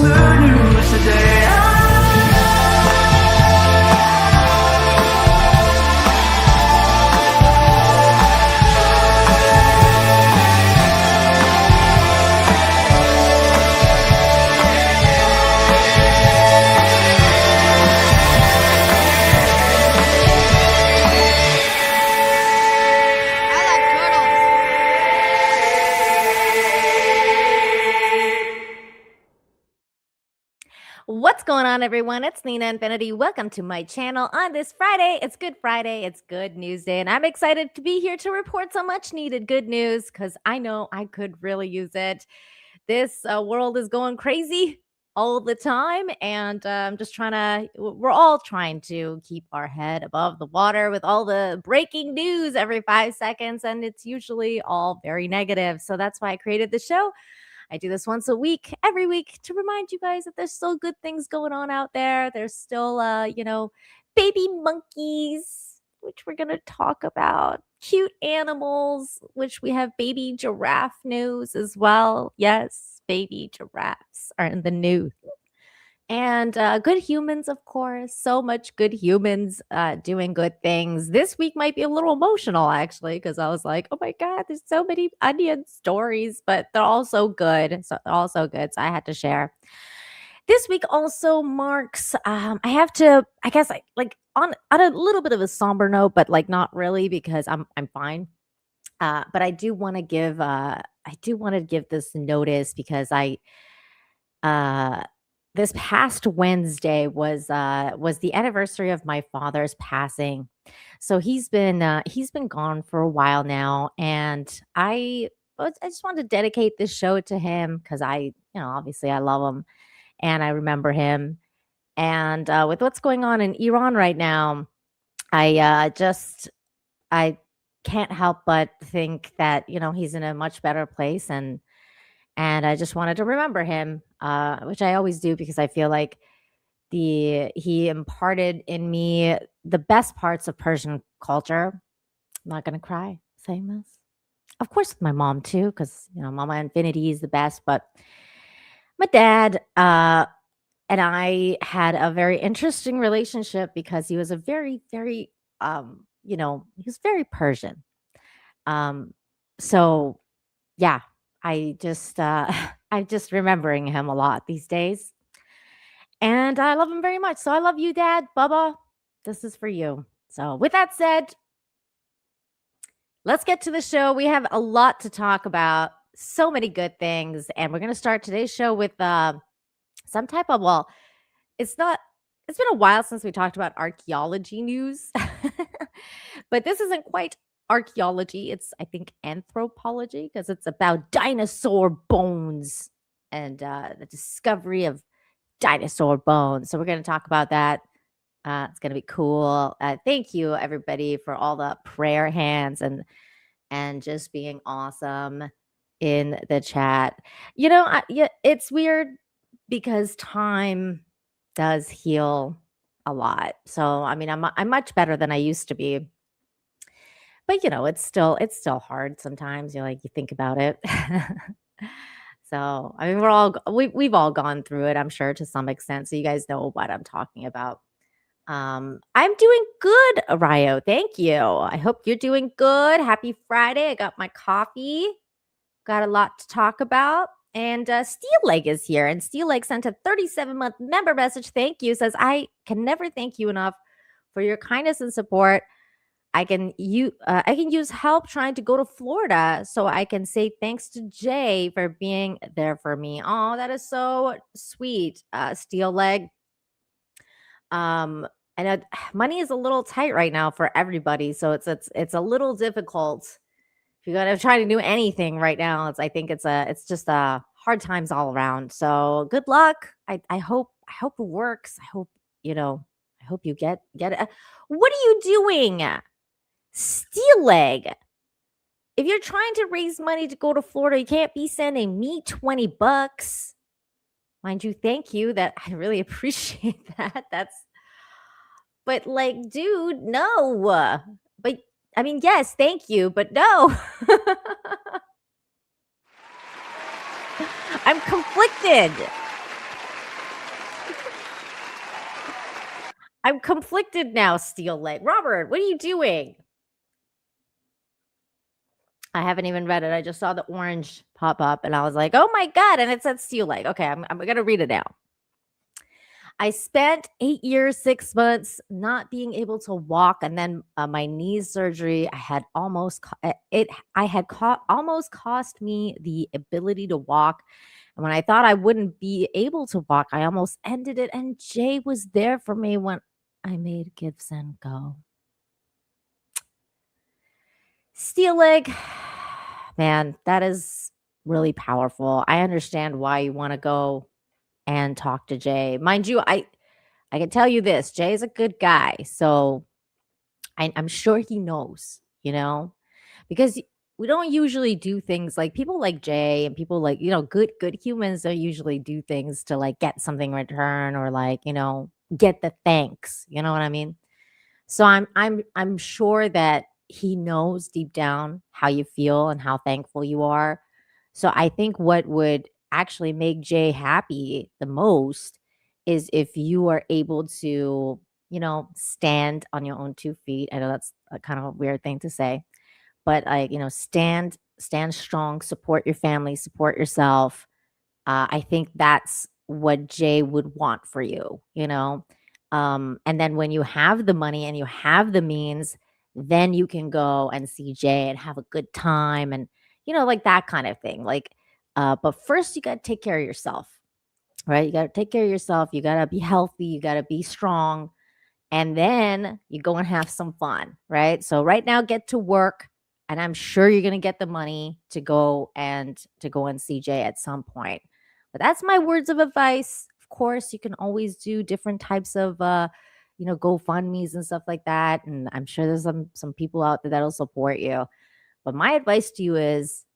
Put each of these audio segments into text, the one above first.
the news today. I like turtles. What's going on, everyone? It's Nina Infinity. Welcome to my channel on this Friday. It's Good Friday. It's Good News Day, and I'm excited to be here to report some much needed good news because I know I could really use it. This world is going crazy all the time, and I'm just we're all trying to keep our head above the water with all the breaking news every 5 seconds, and it's usually all very negative. So that's why I created the show. I do this once a week, every week, to remind you guys that there's still good things going on out there. There's still, baby monkeys, which we're going to talk about, cute animals, which we have baby giraffe news as well. Yes, baby giraffes are in the news. And good humans, of course. So much good humans doing good things. This week might be a little emotional, actually, because I was like, oh my God, there's so many onion stories, but they're all so good. So I had to share. This week also marks, I have to, I guess, on a little bit of a somber note, but like not really because I'm fine. But I do want to give this notice because uh this past Wednesday was the anniversary of my father's passing. So he's been gone for a while now, and I just wanted to dedicate this show to him because obviously I love him and I remember him. And with what's going on in Iran right now, I can't help but think that he's in a much better place, and I just wanted to remember him, which I always do because I feel like he imparted in me the best parts of Persian culture. I'm not gonna cry saying this. Of course, with my mom too, because Mama Infinity is the best. But my dad and I had a very interesting relationship because he was a very, very, he was very Persian. Um, so yeah, I just I'm just remembering him a lot these days. And I love him very much. So I love you, Dad. Bubba, this is for you. So with that said, let's get to the show. We have a lot to talk about. So many good things. And we're gonna start today's show with some type of it's not it's been a while since we talked about archaeology news. But this isn't quite archaeology. It's, I think, anthropology because it's about dinosaur bones and the discovery of dinosaur bones. So we're going to talk about that. It's going to be cool. Thank you, everybody, for all the prayer hands and just being awesome in the chat. It's weird because time does heal a lot. So I mean, I'm much better than I used to be. But it's still hard sometimes. You think about it. So I mean, we've all gone through it, I'm sure, to some extent. So you guys know what I'm talking about. I'm doing good, Ryo. Thank you. I hope you're doing good. Happy Friday. I got my coffee. Got a lot to talk about. And Steel Leg is here. And Steel Leg sent a 37-month member message. Thank you. Says, I can never thank you enough for your kindness and support. I can use help trying to go to Florida, so I can say thanks to Jay for being there for me. Oh, that is so sweet, Steel Leg. And money is a little tight right now for everybody, so it's a little difficult. If you're gonna try to do anything right now, I think it's just hard times all around. So good luck. I hope it works. I hope you get it. What are you doing? Steel Leg. If you're trying to raise money to go to Florida, you can't be sending me $20. Mind you, thank you. That I really appreciate that. But dude, no. But I mean, yes, thank you, but no. I'm conflicted. I'm conflicted now, Steel Leg. Robert, what are you doing? I haven't even read it. I just saw the orange pop up and I was like, oh my God. And it said Steel Leg. Okay, I'm going to read it now. I spent 8 years, 6 months not being able to walk, and then my knee surgery. I had almost it. I had almost cost me the ability to walk. And when I thought I wouldn't be able to walk, I almost ended it. And Jay was there for me when I made Gibson go. Steel Leg, man, that is really powerful. I understand why you want to go and talk to Jay. Mind you, I can tell you this, Jay is a good guy. So I'm sure he knows, because we don't usually do things like people like Jay and people like, good humans don't usually do things to like get something in return or like, get the thanks. You know what I mean? So I'm sure that he knows deep down how you feel and how thankful you are. So I think what would actually make Jay happy the most is if you are able to, stand on your own 2 feet. I know that's a kind of a weird thing to say, but like, stand strong, support your family, support yourself. I think that's what Jay would want for you. And then when you have the money and you have the means, then you can go and see Jay and have a good time and, like that kind of thing. Like, but first you got to take care of yourself, right? You got to take care of yourself. You got to be healthy. You got to be strong. And then you go and have some fun, right? So right now, get to work. And I'm sure you're going to get the money to go and see Jay at some point. But that's my words of advice. Of course, you can always do different types of GoFundMe's and stuff like that. And I'm sure there's some people out there that'll support you. But my advice to you is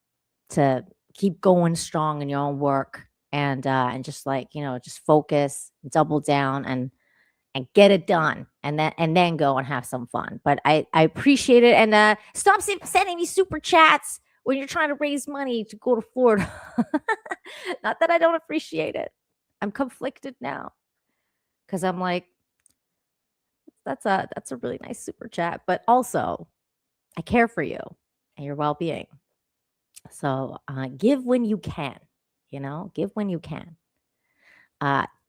to keep going strong in your own work and just like, just focus, double down and get it done and then go and have some fun. But I appreciate it. And stop sending me super chats when you're trying to raise money to go to Florida. Not that I don't appreciate it. I'm conflicted now because I'm like, that's a really nice super chat. But also, I care for you and your well-being. So give when you can, give when you can.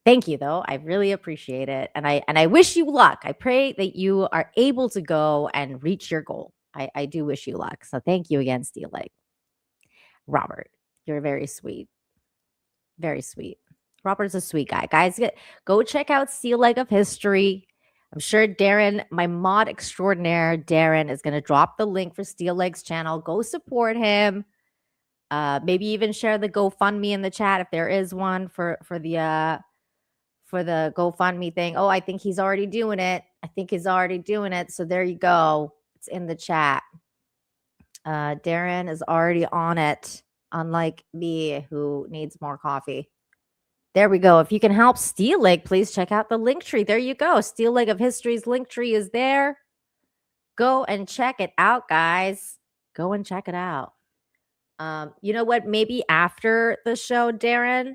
Thank you, though. I really appreciate it. And I wish you luck. I pray that you are able to go and reach your goal. I do wish you luck. So thank you again, Steel Leg. Robert, you're very sweet. Very sweet. Robert's a sweet guy. Guys, go check out Steel Leg of History. I'm sure Darren, my mod extraordinaire, Darren, is going to drop the link for Steel Leg's channel. Go support him. Maybe even share the GoFundMe in the chat if there is one for the GoFundMe thing. Oh, I think he's already doing it. So there you go. It's in the chat. Darren is already on it, unlike me, who needs more coffee. There we go. If you can help Steel Leg, please check out the link tree. There you go. Steel Leg of History's link tree is there. Go and check it out, guys. Go and check it out. You know what? Maybe after the show, Darren,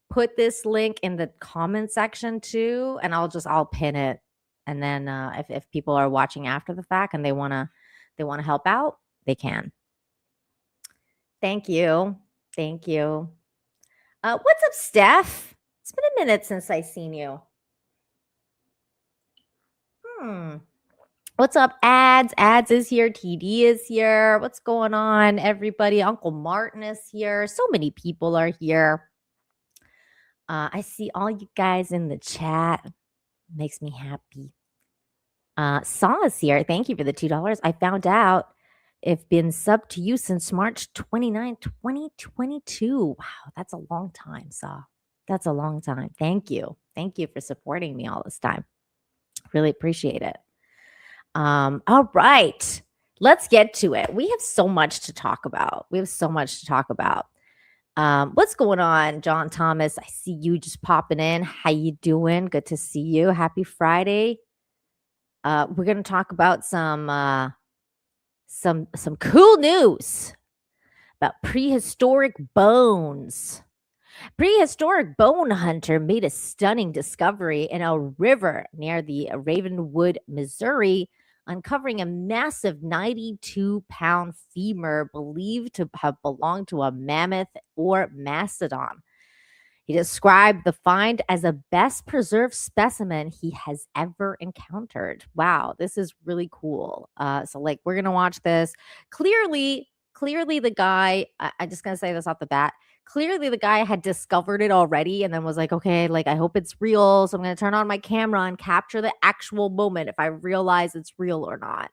put this link in the comment section too, and I'll pin it. And then if people are watching after the fact and they wanna help out, they can. Thank you. What's up, Steph? It's been a minute since I seen you. What's up, Ads? Ads is here. TD is here. What's going on, everybody? Uncle Martin is here. So many people are here. I see all you guys in the chat. Makes me happy. Saw is here. Thank you for the $2. I found out I've been subbed to you since March 29, 2022. Wow, that's a long time, Saw. That's a long time. Thank you. Thank you for supporting me all this time. Really appreciate it. All right. Let's get to it. We have so much to talk about. What's going on, John Thomas? I see you just popping in. How you doing? Good to see you. Happy Friday. We're going to talk about some cool news about prehistoric bones. Prehistoric bone hunter made a stunning discovery in a river near the Ravenwood, Missouri, uncovering a massive 92-pound femur believed to have belonged to a mammoth or mastodon. He described the find as a best preserved specimen he has ever encountered. Wow, this is really cool. So like we're gonna watch this. Clearly the guy, I'm just gonna say this off the bat. Clearly the guy had discovered it already and then was like, okay, like I hope it's real. So I'm gonna turn on my camera and capture the actual moment if I realize it's real or not.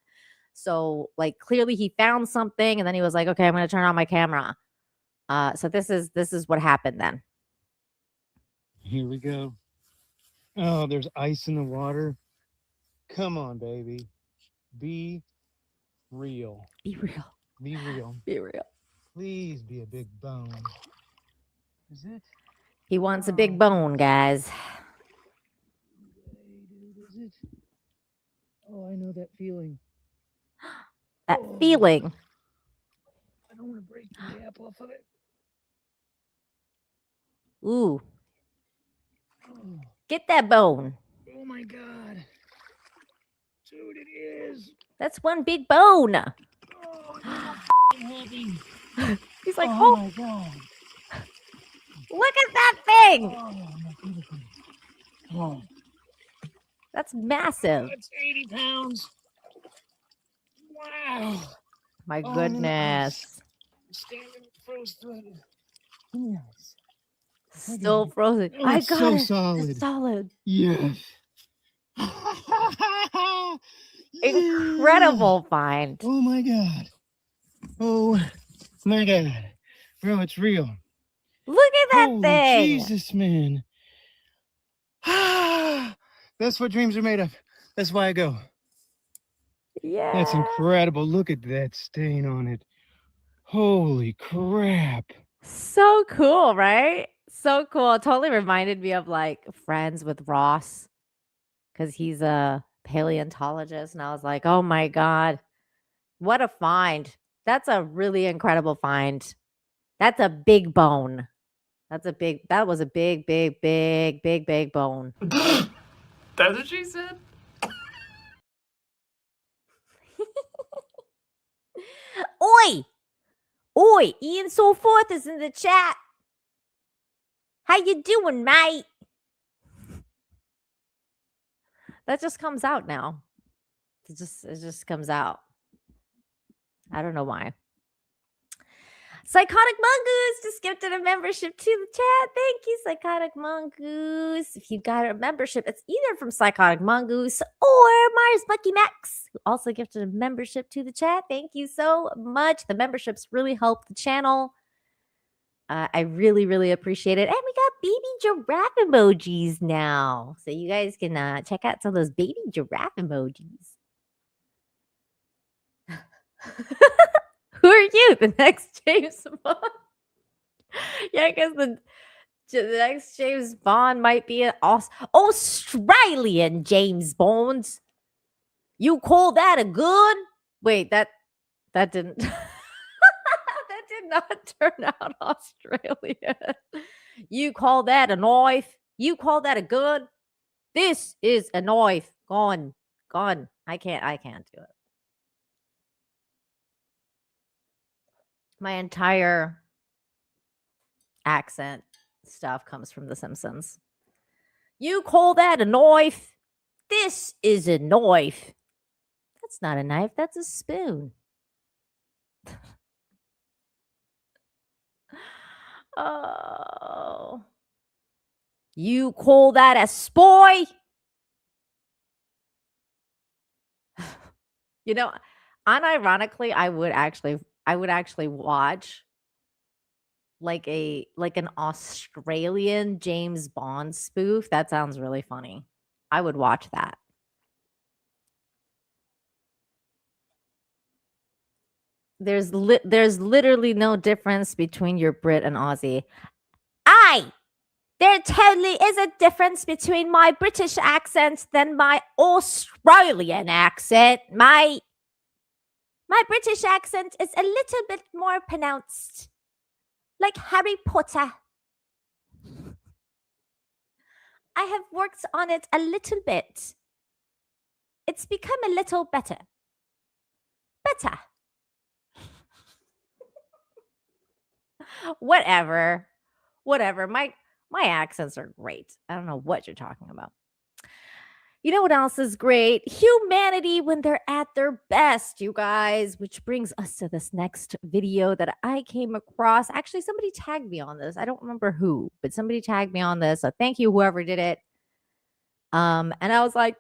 So like clearly he found something and then he was like, okay, I'm gonna turn on my camera. So this is what happened then. Here we go. Oh, there's ice in the water. Come on, baby. Be real. Be real. Be real. Be real. Please be a big bone. Is it? He wants a big bone, guys. Is it? Oh, I know that feeling. That feeling. I don't want to break the nap off of it. Ooh. Oh, Get that bone. oh my God. Dude, it is. That's one big bone. Oh, it's so heavy. He's like, Oh oh, my God. look at that thing. Oh, my beautiful. Oh, That's massive. that's 80 pounds. Wow. My Oh, goodness. Standing froze through it. Yes. Still frozen. Oh, I it's got so it. solid. It's solid. Yes. Incredible find. Oh my God. Oh my God. Bro, it's real. Look at that Holy thing. Jesus, man. That's what dreams are made of. That's why I go. Yeah. That's incredible. Look at that stain on it. Holy crap. So cool, right? So cool. It totally reminded me of like Friends with Ross because he's a paleontologist. And I was like, oh my God, what a find. That's a really incredible find. That's a big bone. That was a big bone. That's what she said. Oi! Oi! Ian So Forth is in the chat. How you doing, mate? That just comes out now. It just comes out. I don't know why. Psychotic Mongoose just gifted a membership to the chat. Thank you, Psychotic Mongoose. If you got a membership, it's either from Psychotic Mongoose or Mars Bucky Max, who also gifted a membership to the chat. Thank you so much. The memberships really help the channel. I really appreciate it. And we got baby giraffe emojis now. So you guys can check out some of those baby giraffe emojis. Who are you? The next James Bond? Yeah, I guess the next James Bond might be an Australian James Bond. You call that a good? Wait, that didn't that did not turn out Australian. You call that a knife? You call that a good? This is a knife. Gone. I can't do it. My entire accent stuff comes from The Simpsons. You call that a knife? This is a knife. That's not a knife, that's a spoon. Oh. You call that a spoy? You know, unironically, I would actually watch like an Australian James Bond spoof. That sounds really funny. I would watch that. There's literally no difference between your Brit and Aussie. There totally is a difference between my British accent than my Australian accent, mate. My British accent is a little bit more pronounced, like Harry Potter. I have worked on it a little bit. It's become a little better. Better. Whatever. My accents are great. I don't know what you're talking about. You know what else is great? Humanity when they're at their best, you guys, which brings us to this next video that I came across. Actually, somebody tagged me on this. I don't remember who, but somebody tagged me on this. So thank you, whoever did it. And I was like,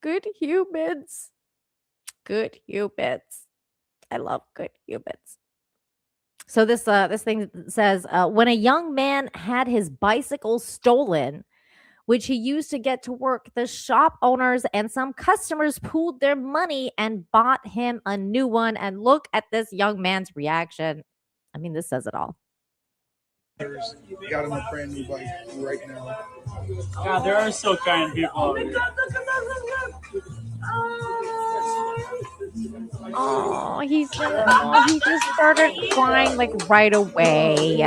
good humans. Good humans. I love good humans. So this thing says, when a young man had his bicycle stolen, which he used to get to work, the shop owners and some customers pooled their money and bought him a new one. And look at this young man's reaction. I mean, this says it all. Got him a brand new bike right now. God, there are so kind people out here. Oh, he just started crying like right away.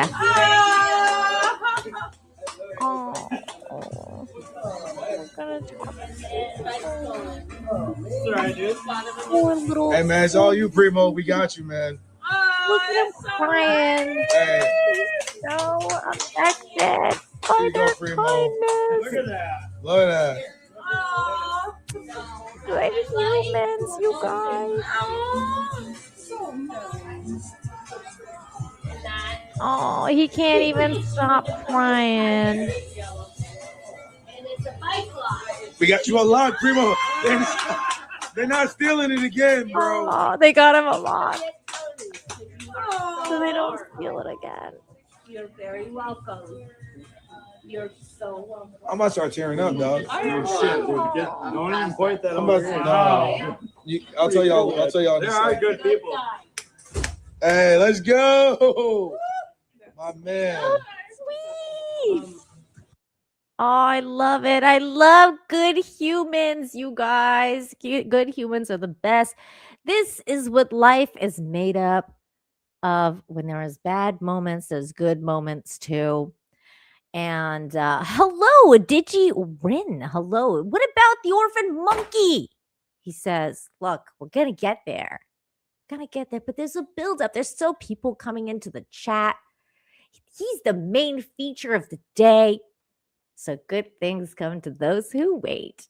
Oh. Sorry, dude. Poor little. Hey man, it's all you, Primo. We got you, man. Look at him crying. Hey. He's so affected by Here you go, their Primo. kindness. Look at that. Look at that. Good humans, you guys. Oh, he can't even stop crying. We got you unlocked, Primo. They're not stealing it again, bro. Oh, they got him a lot. So they don't steal it again. You're very welcome. You're so welcome. I'm about to start tearing up, dog. Oh, shit, dude. Don't even point that I'm over about here. to, I'll tell y'all. I'll tell y'all. in a There are second. good people. Hey, let's go, my man. Sweet. Oh, I love it. I love good humans, you guys. Good humans are the best. This is what life is made up of. When there is bad moments, there's good moments too. And hello, Digi Rin. Hello. What about the orphan monkey? He says, look, we're going to get there. Gonna get there, but there's a buildup. There's still people coming into the chat. He's the main feature of the day. So good things come to those who wait.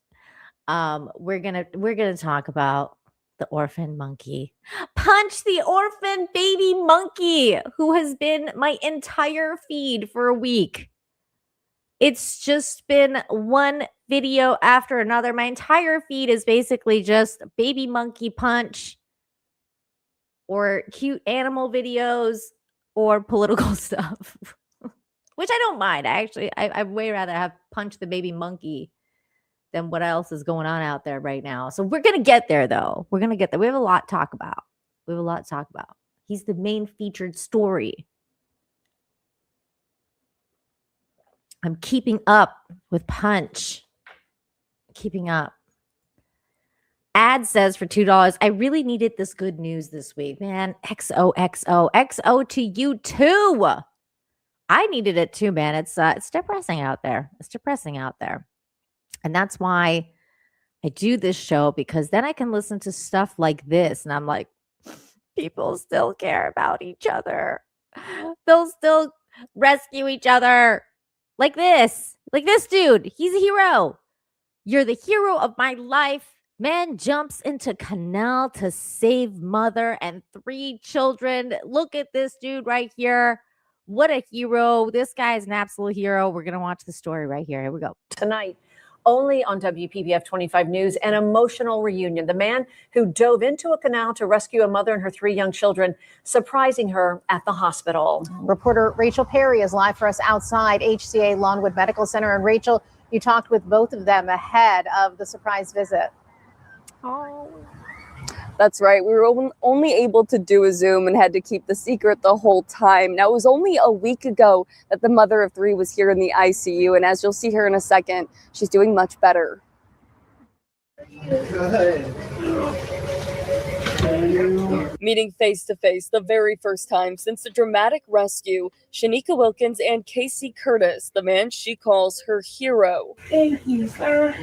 We're gonna talk about the orphan monkey. Punch the orphan baby monkey who has been my entire feed for a week. It's just been one video after another. My entire feed is basically just baby monkey punch, or cute animal videos, or political stuff, which I don't mind. I'd way rather have Punch the Baby Monkey than what else is going on out there right now. So we're going to get there, though. We're going to get there. We have a lot to talk about. He's the main featured story. I'm keeping up with Punch. Keeping up. Ad says for $2, I really needed this good news this week, man. XO to you too. I needed it too, man. It's depressing out there. And that's why I do this show, because then I can listen to stuff like this and I'm like, people still care about each other. They'll still rescue each other. Like this dude. He's a hero. You're the hero of my life. Man jumps into canal to save mother and 3 children. Look at this dude right here. What a hero. This guy is an absolute hero. We're going to watch the story right here. Here we go. Tonight, only on WPBF 25 News, an emotional reunion. The man who dove into a canal to rescue a mother and her 3 young children, surprising her at the hospital. Reporter Rachel Perry is live for us outside HCA Lawnwood Medical Center. And Rachel, you talked with both of them ahead of the surprise visit. Oh, that's right. We were only able to do a Zoom and had to keep the secret the whole time. Now, it was only a week ago that the mother of 3 was here in the ICU. And as you'll see here in a second, she's doing much better. Good. Meeting face to face the very first time since the dramatic rescue, Shanika Wilkins and Casey Curtis, the man she calls her hero. Thank you, sir.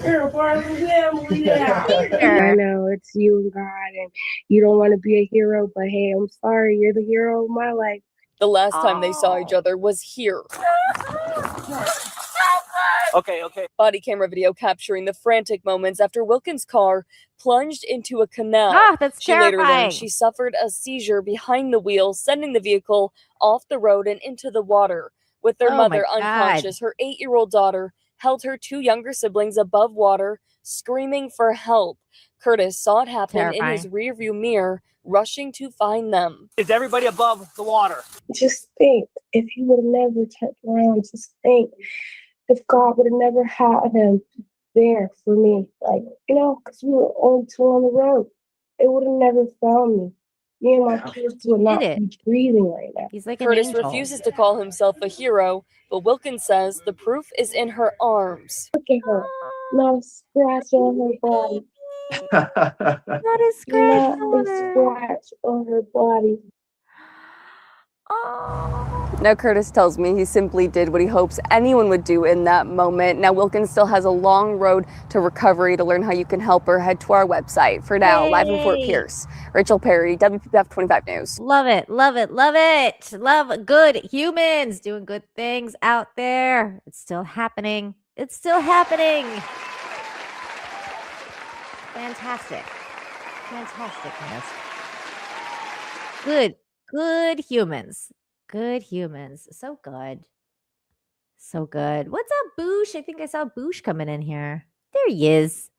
You're a part of the family now. Sure. I know it's you and God, and you don't want to be a hero, but hey, I'm sorry. You're the hero of my life. The last time they saw each other was here. Okay. Body camera video capturing the frantic moments after Wilkins' car plunged into a canal. Ah, that's She later terrifying. learned she suffered a seizure behind the wheel, sending the vehicle off the road and into the water. With their Oh my mother God. unconscious, her 8-year-old daughter held her 2 younger siblings above water, screaming for help. Curtis saw it happen in his rearview mirror, rushing to find them. Is everybody above the water? Just think, if he would have never turned around, just think, if God would have never had him there for me, because we were only 2 on the road, it would have never found me. Me and my kids would not be breathing right now. He's like Curtis an angel. refuses to call himself a hero, but Wilkins says the proof is in her arms. Look at her, not a scratch on her body. Not a scratch on her. Scratch on her body. Now, Curtis tells me he simply did what he hopes anyone would do in that moment. Now, Wilkins still has a long road to recovery. To learn how you can help her, head to our website. For now, live in Fort Pierce, Rachel Perry, WPPF 25 News. Love it, love it, love it. Love good humans doing good things out there. It's still happening. It's still happening. Fantastic. Fantasticness. Good humans. Good humans. So good. So good. What's up, Boosh? I think I saw Boosh coming in here. There he is.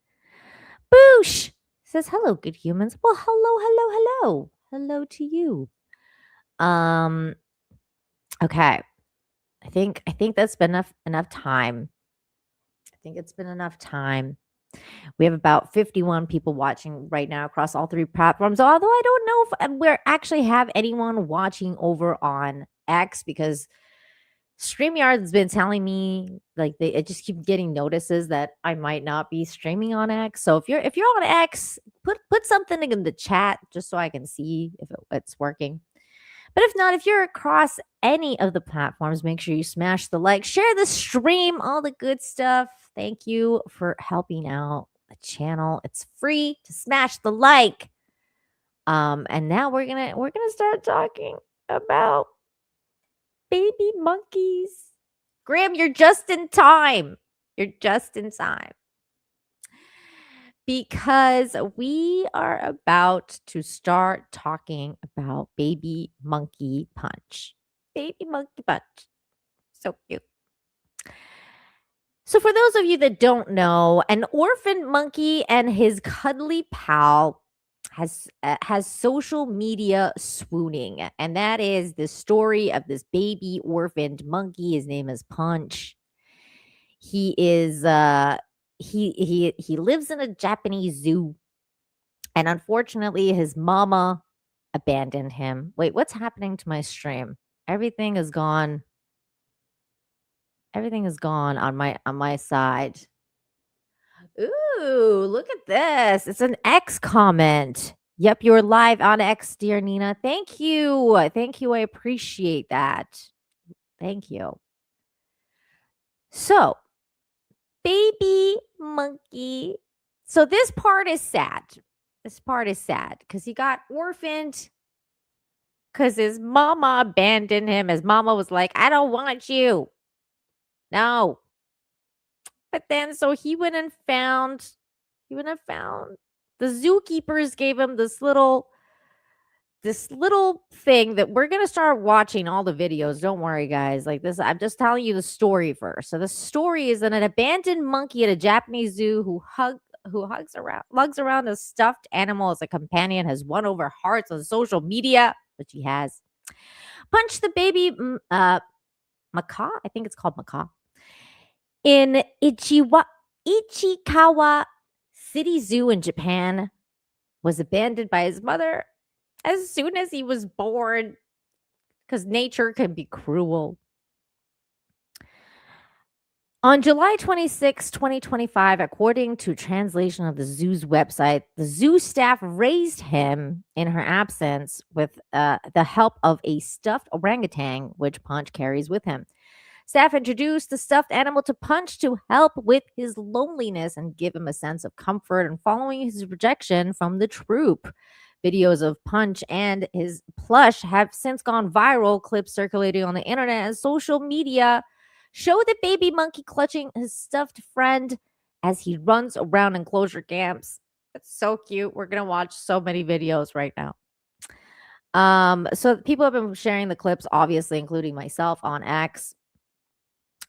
Boosh says, hello, good humans. Well, hello. Hello to you. Okay. I think that's been enough time. I think it's been enough time. We have about 51 people watching right now across all 3 platforms. Although I don't know if we actually have anyone watching over on X, because StreamYard's been telling me I just keep getting notices that I might not be streaming on X. So if you're on X, put something in the chat just so I can see if it's working. But if not, if you're across any of the platforms, make sure you smash the like, share the stream, all the good stuff. Thank you for helping out the channel. It's free to smash the like. And now we're gonna start talking about baby monkeys. Graham, you're just in time. You're just in time. Because we are about to start talking about baby monkey punch. Baby monkey punch. So cute. So for those of you that don't know, an orphaned monkey and his cuddly pal has social media swooning. And that is the story of this baby orphaned monkey. His name is Punch. He is he lives in a Japanese zoo, and unfortunately his mama abandoned him. Wait, what's happening to my stream? Everything is gone on my side. Ooh, look at this. It's an X comment. Yep, you're live on X, dear Nina. Thank you. I appreciate that. Thank you. So, baby monkey. So this part is sad. Because he got orphaned because his mama abandoned him. His mama was like, I don't want you. No. But then so he went and found the zookeepers gave him this little thing that we're gonna start watching all the videos. Don't worry, guys. Like this, I'm just telling you the story first. So the story is that an abandoned monkey at a Japanese zoo who lugs around a stuffed animal as a companion has won over hearts on social media, which he has. Punched the baby macaw. I think it's called macaw. In Ichikawa City Zoo in Japan, was abandoned by his mother as soon as he was born, because nature can be cruel. On July 26, 2025, according to translation of the zoo's website, the zoo staff raised him in her absence with the help of a stuffed orangutan, which Punch carries with him. Staff introduced the stuffed animal to Punch to help with his loneliness and give him a sense of comfort and following his rejection from the troop. Videos of Punch and his plush have since gone viral. Clips circulating on the internet and social media show the baby monkey clutching his stuffed friend as he runs around enclosure camps. It's so cute. We're going to watch so many videos right now. So people have been sharing the clips, obviously, including myself on X.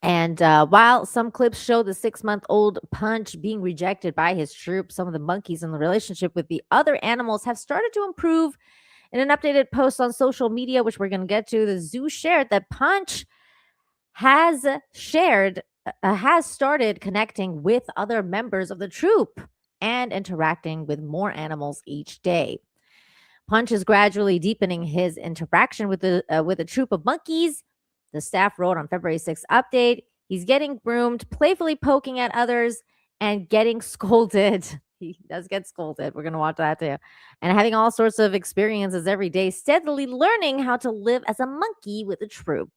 And while some clips show the 6-month-old Punch being rejected by his troop, some of the monkeys in the relationship with the other animals have started to improve. In an updated post on social media, which we're going to get to, the zoo shared that Punch has started connecting with other members of the troop and interacting with more animals each day. Punch is gradually deepening his interaction with a troop of monkeys. The staff wrote on February 6th update, he's getting groomed, playfully poking at others, and getting scolded. He does get scolded. We're going to watch that too. And having all sorts of experiences every day, steadily learning how to live as a monkey with a troop.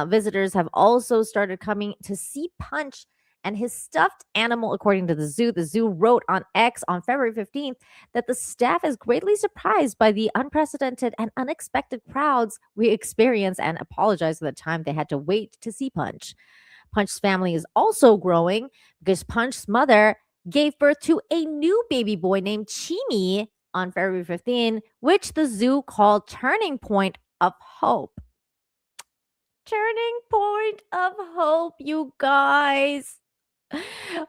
Visitors have also started coming to see Punch and his stuffed animal, according to the zoo. The zoo wrote on X on February 15th that the staff is greatly surprised by the unprecedented and unexpected crowds we experience and apologize for the time they had to wait to see Punch. Punch's family is also growing because Punch's mother gave birth to a new baby boy named Chimi on February 15, which the zoo called Turning Point of Hope. Turning Point of Hope, you guys.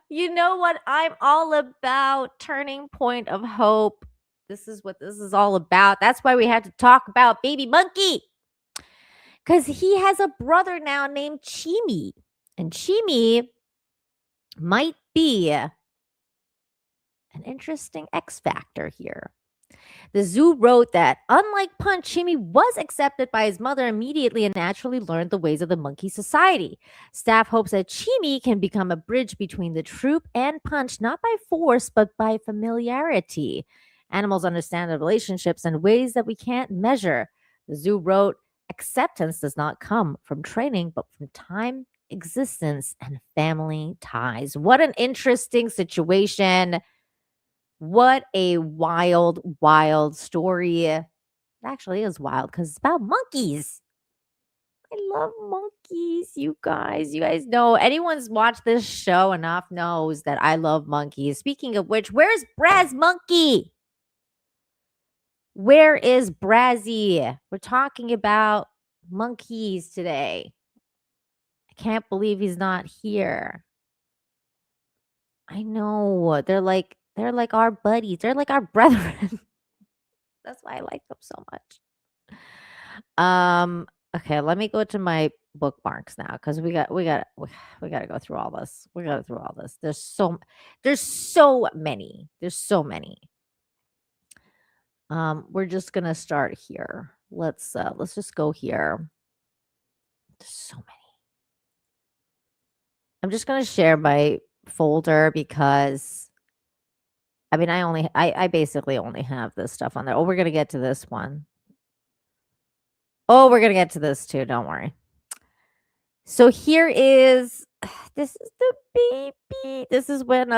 You know what I'm all about, Turning Point of Hope. This is what this is all about. That's why we have to talk about Baby Monkey. Because he has a brother now named Chimi. And Chimi might be an interesting X factor here. The zoo wrote that, unlike Punch, Chimi was accepted by his mother immediately and naturally learned the ways of the monkey society. Staff hopes that Chimi can become a bridge between the troop and Punch, not by force, but by familiarity. Animals understand the relationships in ways that we can't measure. The zoo wrote, acceptance does not come from training, but from time, existence, and family ties. What an interesting situation. What a wild, wild story. It actually is wild because it's about monkeys. I love monkeys, you guys. You guys know, anyone's watched this show enough knows that I love monkeys. Speaking of which, where's Braz Monkey? Where is Brazzy? We're talking about monkeys today. I can't believe he's not here. I know. They're like our buddies. They're like our brethren. That's why I like them so much. Okay, let me go to my bookmarks now because we got to go through all this. We got to go through all this. There's so many. There's so many. We're just gonna start here. Let's just go here. There's so many. I'm just gonna share my folder because I mean I basically only have this stuff on there. Oh, we're gonna get to this one. Oh, we're gonna get to this too, don't worry. So here is this is the baby. This is when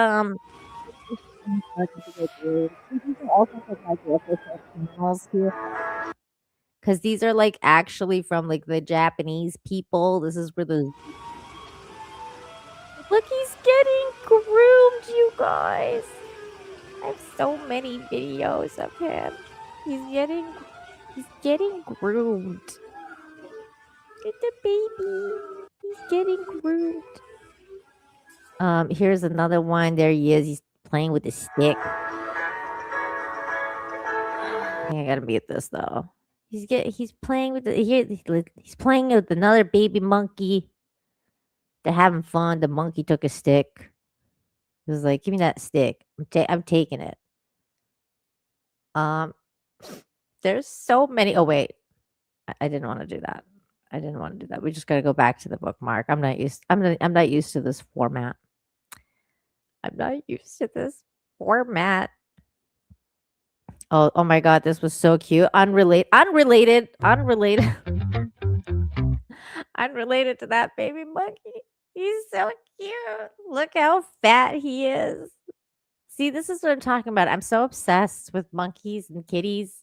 because these are like actually from like the Japanese people. This is where the look, he's getting groomed, you guys. I have so many videos of him. He's getting groomed. Look at the baby. He's getting groomed. Here's another one. There he is. He's playing with the stick. I gotta mute this though. He's playing with he's playing with another baby monkey. They're having fun. The monkey took a stick. He was like, "Give me that stick. I'm taking it." There's so many. Oh wait, I didn't want to do that. I didn't want to do that. We just got to go back to the bookmark. I'm not used to this format. I'm not used to this format. Oh my god, this was so cute. Unrelated unrelated to that baby monkey. He's so cute. Look how fat he is. See, this is what I'm talking about. I'm so obsessed with monkeys and kitties.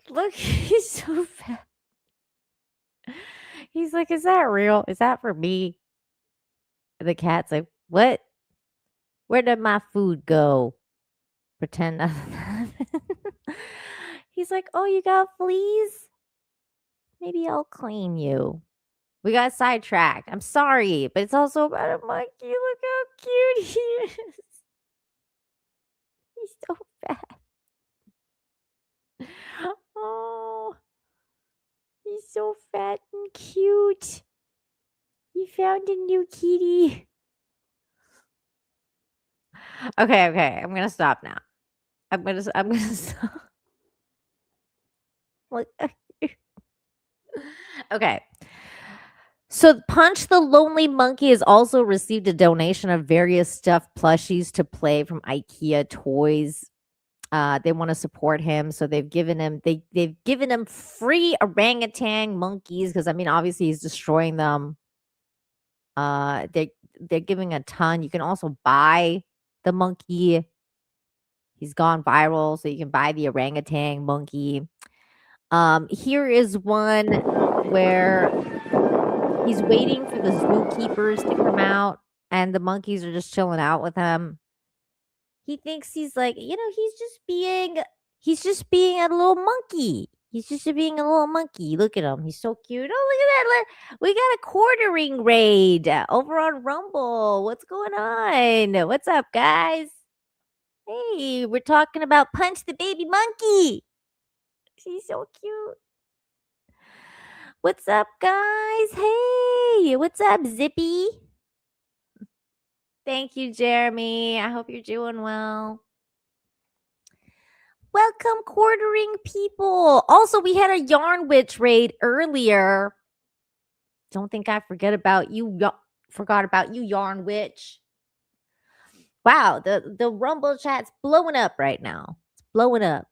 Look, he's so fat. He's like, is that real? Is that for me? And the cat's like, what? Where did my food go? Pretend nothing happened. He's like, oh, you got fleas? Maybe I'll clean you. We got sidetracked. I'm sorry, but it's also about a monkey. Look how cute he is. He's so fat. Oh, he's so fat and cute. He found a new kitty. Okay. I'm gonna stop now. I'm gonna stop. Look. Okay. So Punch the Lonely Monkey has also received a donation of various stuffed plushies to play from IKEA Toys. They want to support him, so they've given him free orangutan monkeys because obviously he's destroying them. They're giving a ton. You can also buy the monkey. He's gone viral, so you can buy the orangutan monkey. Here is one where he's waiting for the zookeepers to come out, and the monkeys are just chilling out with him. He thinks he's like, he's just being a little monkey. He's just being a little monkey. Look at him. He's so cute. Oh, look at that. We got a quartering raid over on Rumble. What's going on? What's up, guys? Hey, we're talking about Punch the Baby Monkey. She's so cute. What's up, guys? Hey, what's up, Zippy? Thank you, Jeremy. I hope you're doing well. Welcome, quartering people. Also, we had a Yarn Witch raid earlier. Don't think I forgot about you, Yarn Witch. Wow, the Rumble chat's blowing up right now. It's blowing up.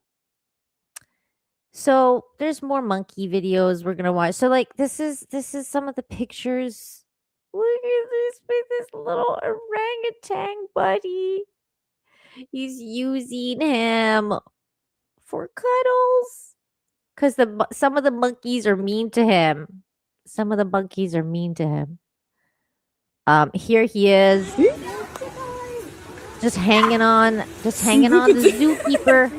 So there's more monkey videos we're gonna watch. So this is some of the pictures. Look at this little orangutan buddy. He's using him for cuddles because some of the monkeys are mean to him. Here he is, just hanging on the zookeeper.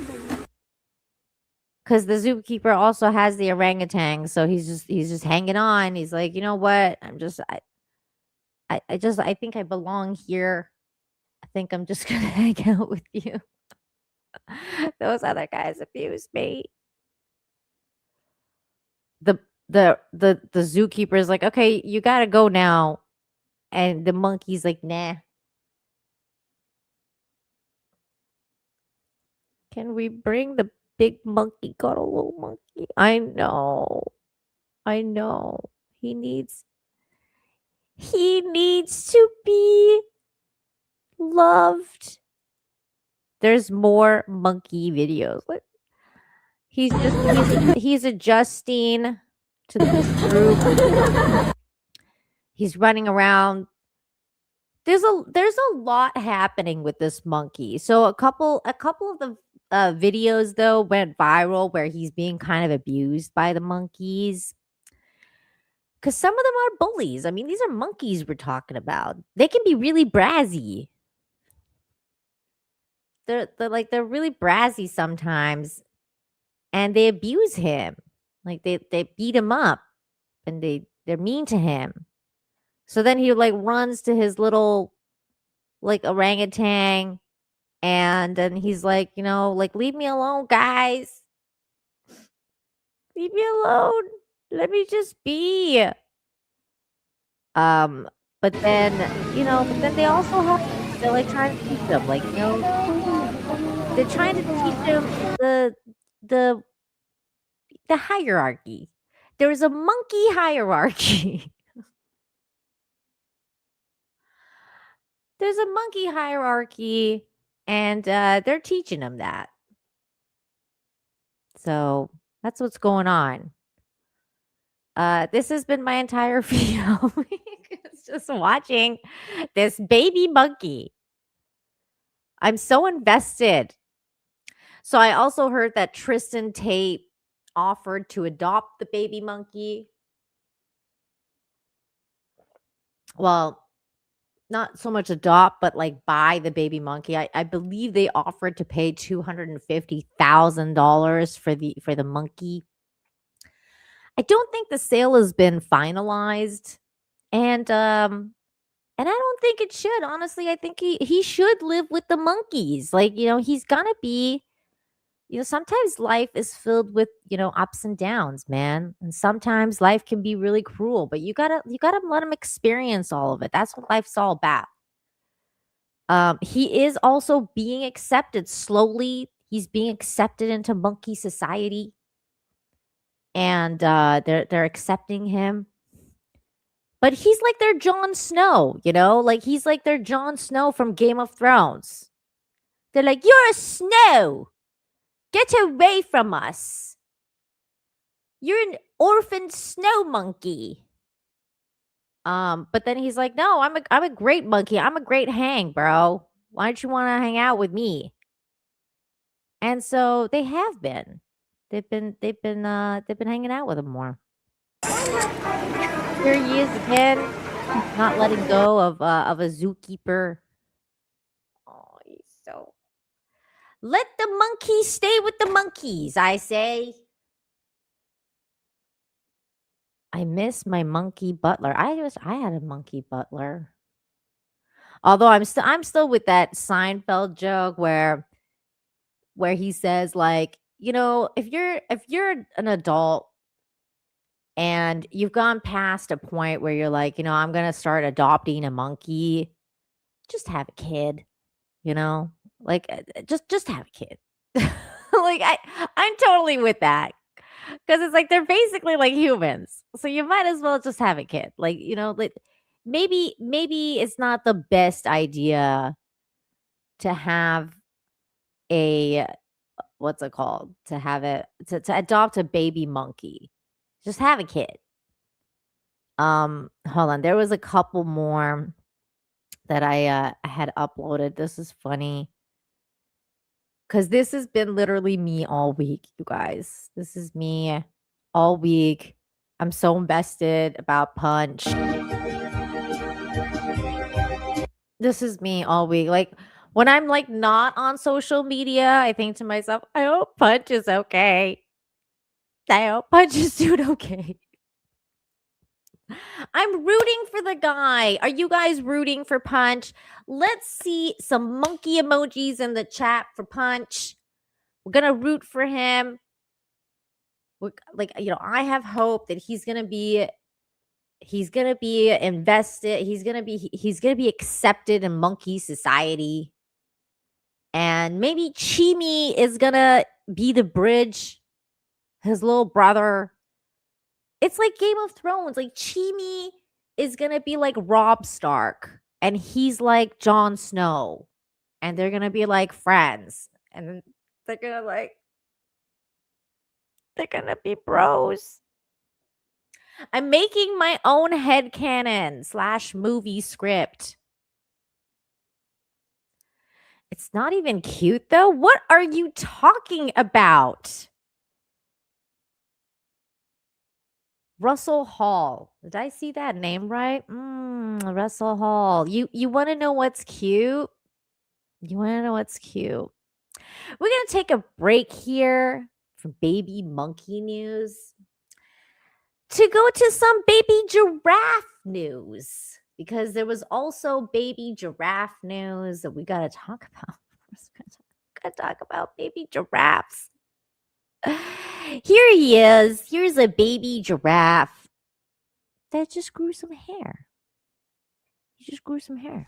Because the zookeeper also has the orangutan, so he's just hanging on. He's like, you know what? I think I belong here. I think I'm just gonna hang out with you. Those other guys abused me. The zookeeper is like, okay, you gotta go now, and the monkey's like, nah. Can we bring the big monkey, got a little monkey? I know. He needs to be loved. There's more monkey videos. Like he's adjusting to this group. He's running around. There's a lot happening with this monkey. So a couple of the videos though went viral where he's being kind of abused by the monkeys because some of them are bullies. These are monkeys we're talking about. They can be really brazy. They're really brazy sometimes, and they abuse him. Like they beat him up, and they're mean to him. So then he runs to his little orangutan. And then he's like, leave me alone, guys. Leave me alone. Let me just be. But then they also have, they're trying to teach them, they're trying to teach them the hierarchy. there's a monkey hierarchy. There's a monkey hierarchy, and they're teaching them that. So that's what's going on. This has been my entire feed all week. It's just watching this baby monkey. I'm so invested. So I also heard that Tristan Tate offered to adopt the baby monkey. Well, not so much adopt, but like buy the baby monkey. I believe they offered to pay $250,000 for the monkey. I don't think the sale has been finalized, and I don't think it should. Honestly, I think he should live with the monkeys. Like, he's gonna be. Sometimes life is filled with, ups and downs, man. And sometimes life can be really cruel, but you gotta let him experience all of it. That's what life's all about. He is also being accepted slowly. He's being accepted into monkey society. And they're accepting him. But he's like their Jon Snow, like he's like their Jon Snow from Game of Thrones. They're like, "You're a snow. Get away from us. You're an orphaned snow monkey." But then he's like, "No, I'm a great monkey. I'm a great hang, bro. Why don't you want to hang out with me?" And so they have been. They've been hanging out with him more. Here he is again, not letting go of a zookeeper. Oh, he's so. Let the monkeys stay with the monkeys, I say. I miss my monkey butler. I had a monkey butler. Although I'm still with that Seinfeld joke where he says, like, if you're an adult and you've gone past a point where you're like, I'm gonna start adopting a monkey, just have a kid, like just have a kid. Like I'm totally with that, because it's like they're basically like humans, so you might as well just have a kid. Like, like maybe it's not the best idea to have a what's it called, to adopt a baby monkey. Just have a kid. Hold on, there was a couple more that I had uploaded. This is funny, because this has been literally me all week, you guys. This is me all week. I'm so invested about Punch. This is me all week. Like, when I'm like not on social media, I think to myself, I hope Punch is okay. I hope Punch is doing okay. I'm rooting for the guy. Are you guys rooting for Punch? Let's see some monkey emojis in the chat for Punch. We're gonna root for him. I have hope that he's gonna be invested. He's gonna be accepted in monkey society. And maybe Chimi is gonna be the bridge, his little brother. It's like Game of Thrones. Like, Chimi is gonna be like Robb Stark, and he's like Jon Snow, and they're gonna be like friends, and they're gonna be bros. I'm making my own headcanon / movie script. It's not even cute, though. What are you talking about? Russell Hall. Did I see that name right? Russell Hall. You want to know what's cute? You want to know what's cute? We're going to take a break here from baby monkey news to go to some baby giraffe news, because there was also baby giraffe news that we got to talk about. We're going to talk about baby giraffes. Here he is. Here's a baby giraffe that just grew some hair. He just grew some hair.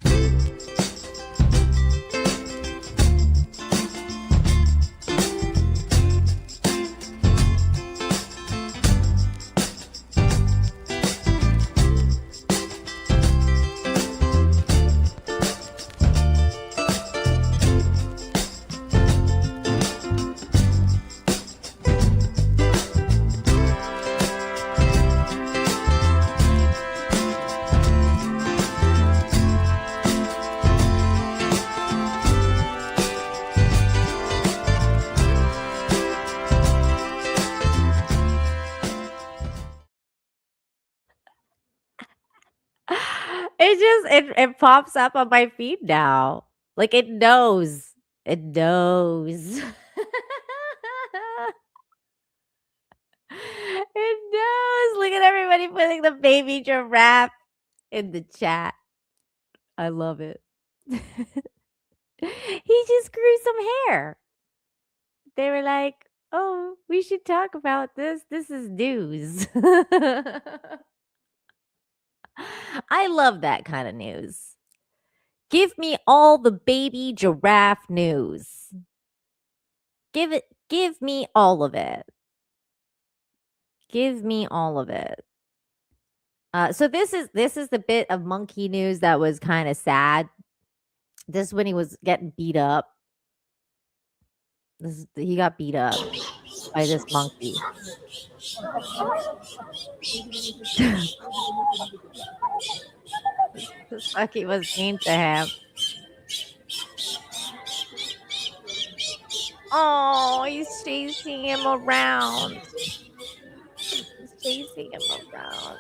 it pops up on my feed now. Like it knows. It knows. It knows. Look at everybody putting the baby giraffe in the chat. I love it. He just grew some hair. They were like, "Oh, we should talk about this. This is news." I love that kind of news. Give me all the baby giraffe news. Give me all of it. Give me all of it. So this is the bit of monkey news that was kind of sad. This is when he was getting beat up. He got beat up by this monkey. This monkey was mean to him. Oh, he's chasing him around. He's chasing him around.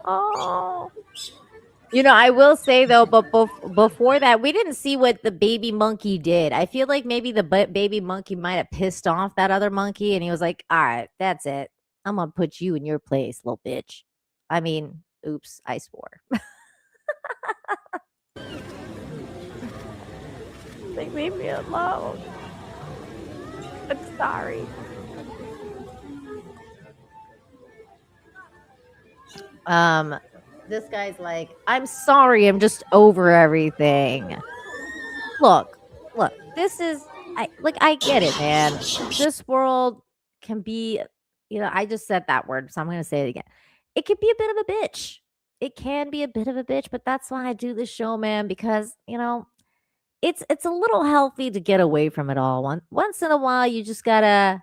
Oh. You know, I will say though, but before that, we didn't see what the baby monkey did. I feel like maybe the baby monkey might have pissed off that other monkey, and he was like, "All right, that's it. I'm gonna put you in your place, little bitch." I mean, oops, I swore. Like, leave me alone. I'm sorry. This guy's like, "I'm sorry, I'm just over everything." Look, this is I get it, man. This world can be, I just said that word, so I'm gonna say it again. It can be a bit of a bitch. It can be a bit of a bitch, but that's why I do this show, man, because it's a little healthy to get away from it all. Once in a while, you just gotta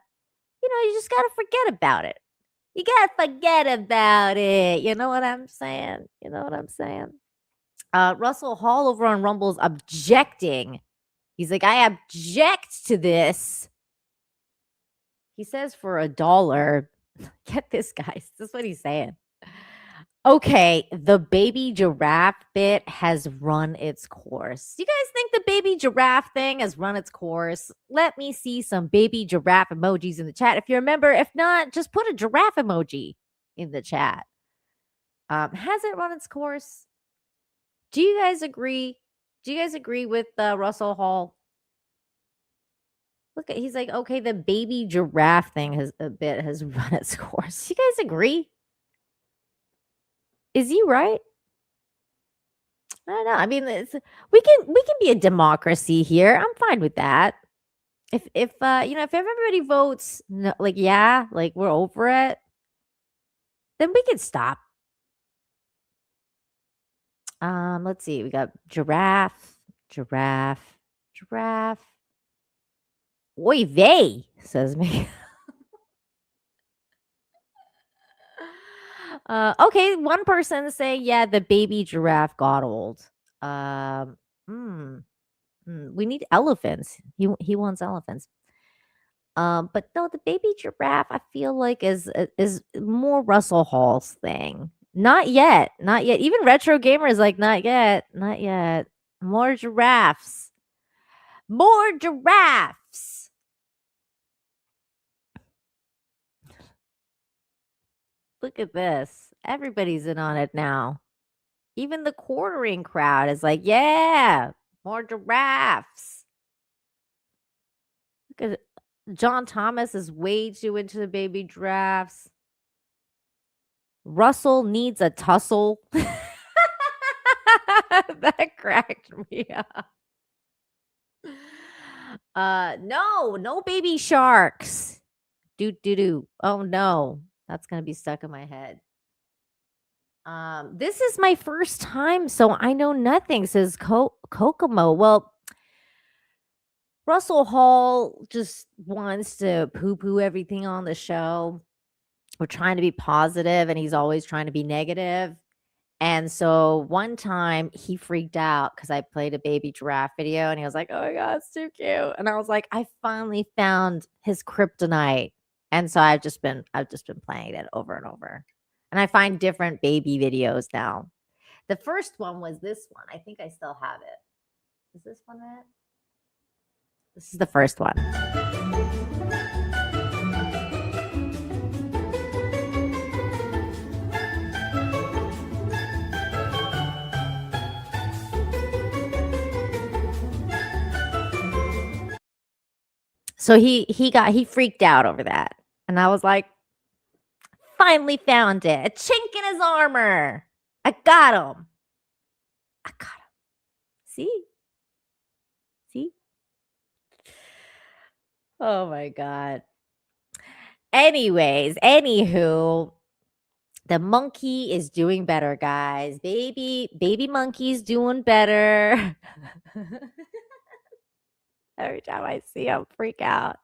forget about it. You gotta forget about it. You know what I'm saying? Russell Hall over on Rumble's objecting. He's like, "I object to this." He says for $1. Get this, guys. This is what he's saying. Okay, the baby giraffe bit has run its course. You guys think the baby giraffe thing has run its course? Let me see some baby giraffe emojis in the chat. If you remember, if not, just put a giraffe emoji in the chat. Has it run its course? Do you guys agree? Do you guys agree with Russell Hall? Look, he's like, okay, the baby giraffe thing has run its course. You guys agree? Is he right? I don't know. I mean, we can be a democracy here. I'm fine with that. If everybody votes no, like yeah, like we're over it, then we can stop. Let's see. We got giraffe. Oy vey, says me. Okay, one person say, yeah, the baby giraffe got old. We need elephants. He wants elephants. But no, the baby giraffe, I feel like is more Russell Hall's thing. Not yet. Even Retro Gamer is like, not yet. More giraffes. Look at this. Everybody's in on it now. Even the quartering crowd is like, yeah, more giraffes. Look at John Thomas is way too into the baby giraffes. Russell needs a tussle. That cracked me up. No baby sharks. Do. Oh no. That's going to be stuck in my head. This is my first time, so I know nothing, says Kokomo. Well, Russell Hall just wants to poo-poo everything on the show. We're trying to be positive, and he's always trying to be negative. And so one time he freaked out because I played a baby giraffe video and he was like, oh my God, it's too cute. And I was like, I finally found his kryptonite. And so I've just been playing it over and over. And I find different baby videos now. The first one was this one. I think I still have it. Is this one it? This is the first one. So he freaked out over that. And I was like, finally found it. A chink in his armor. I got him. See? Oh my God. Anyways, anywho, the monkey is doing better, guys. Baby monkey's doing better. Every time I see him freak out,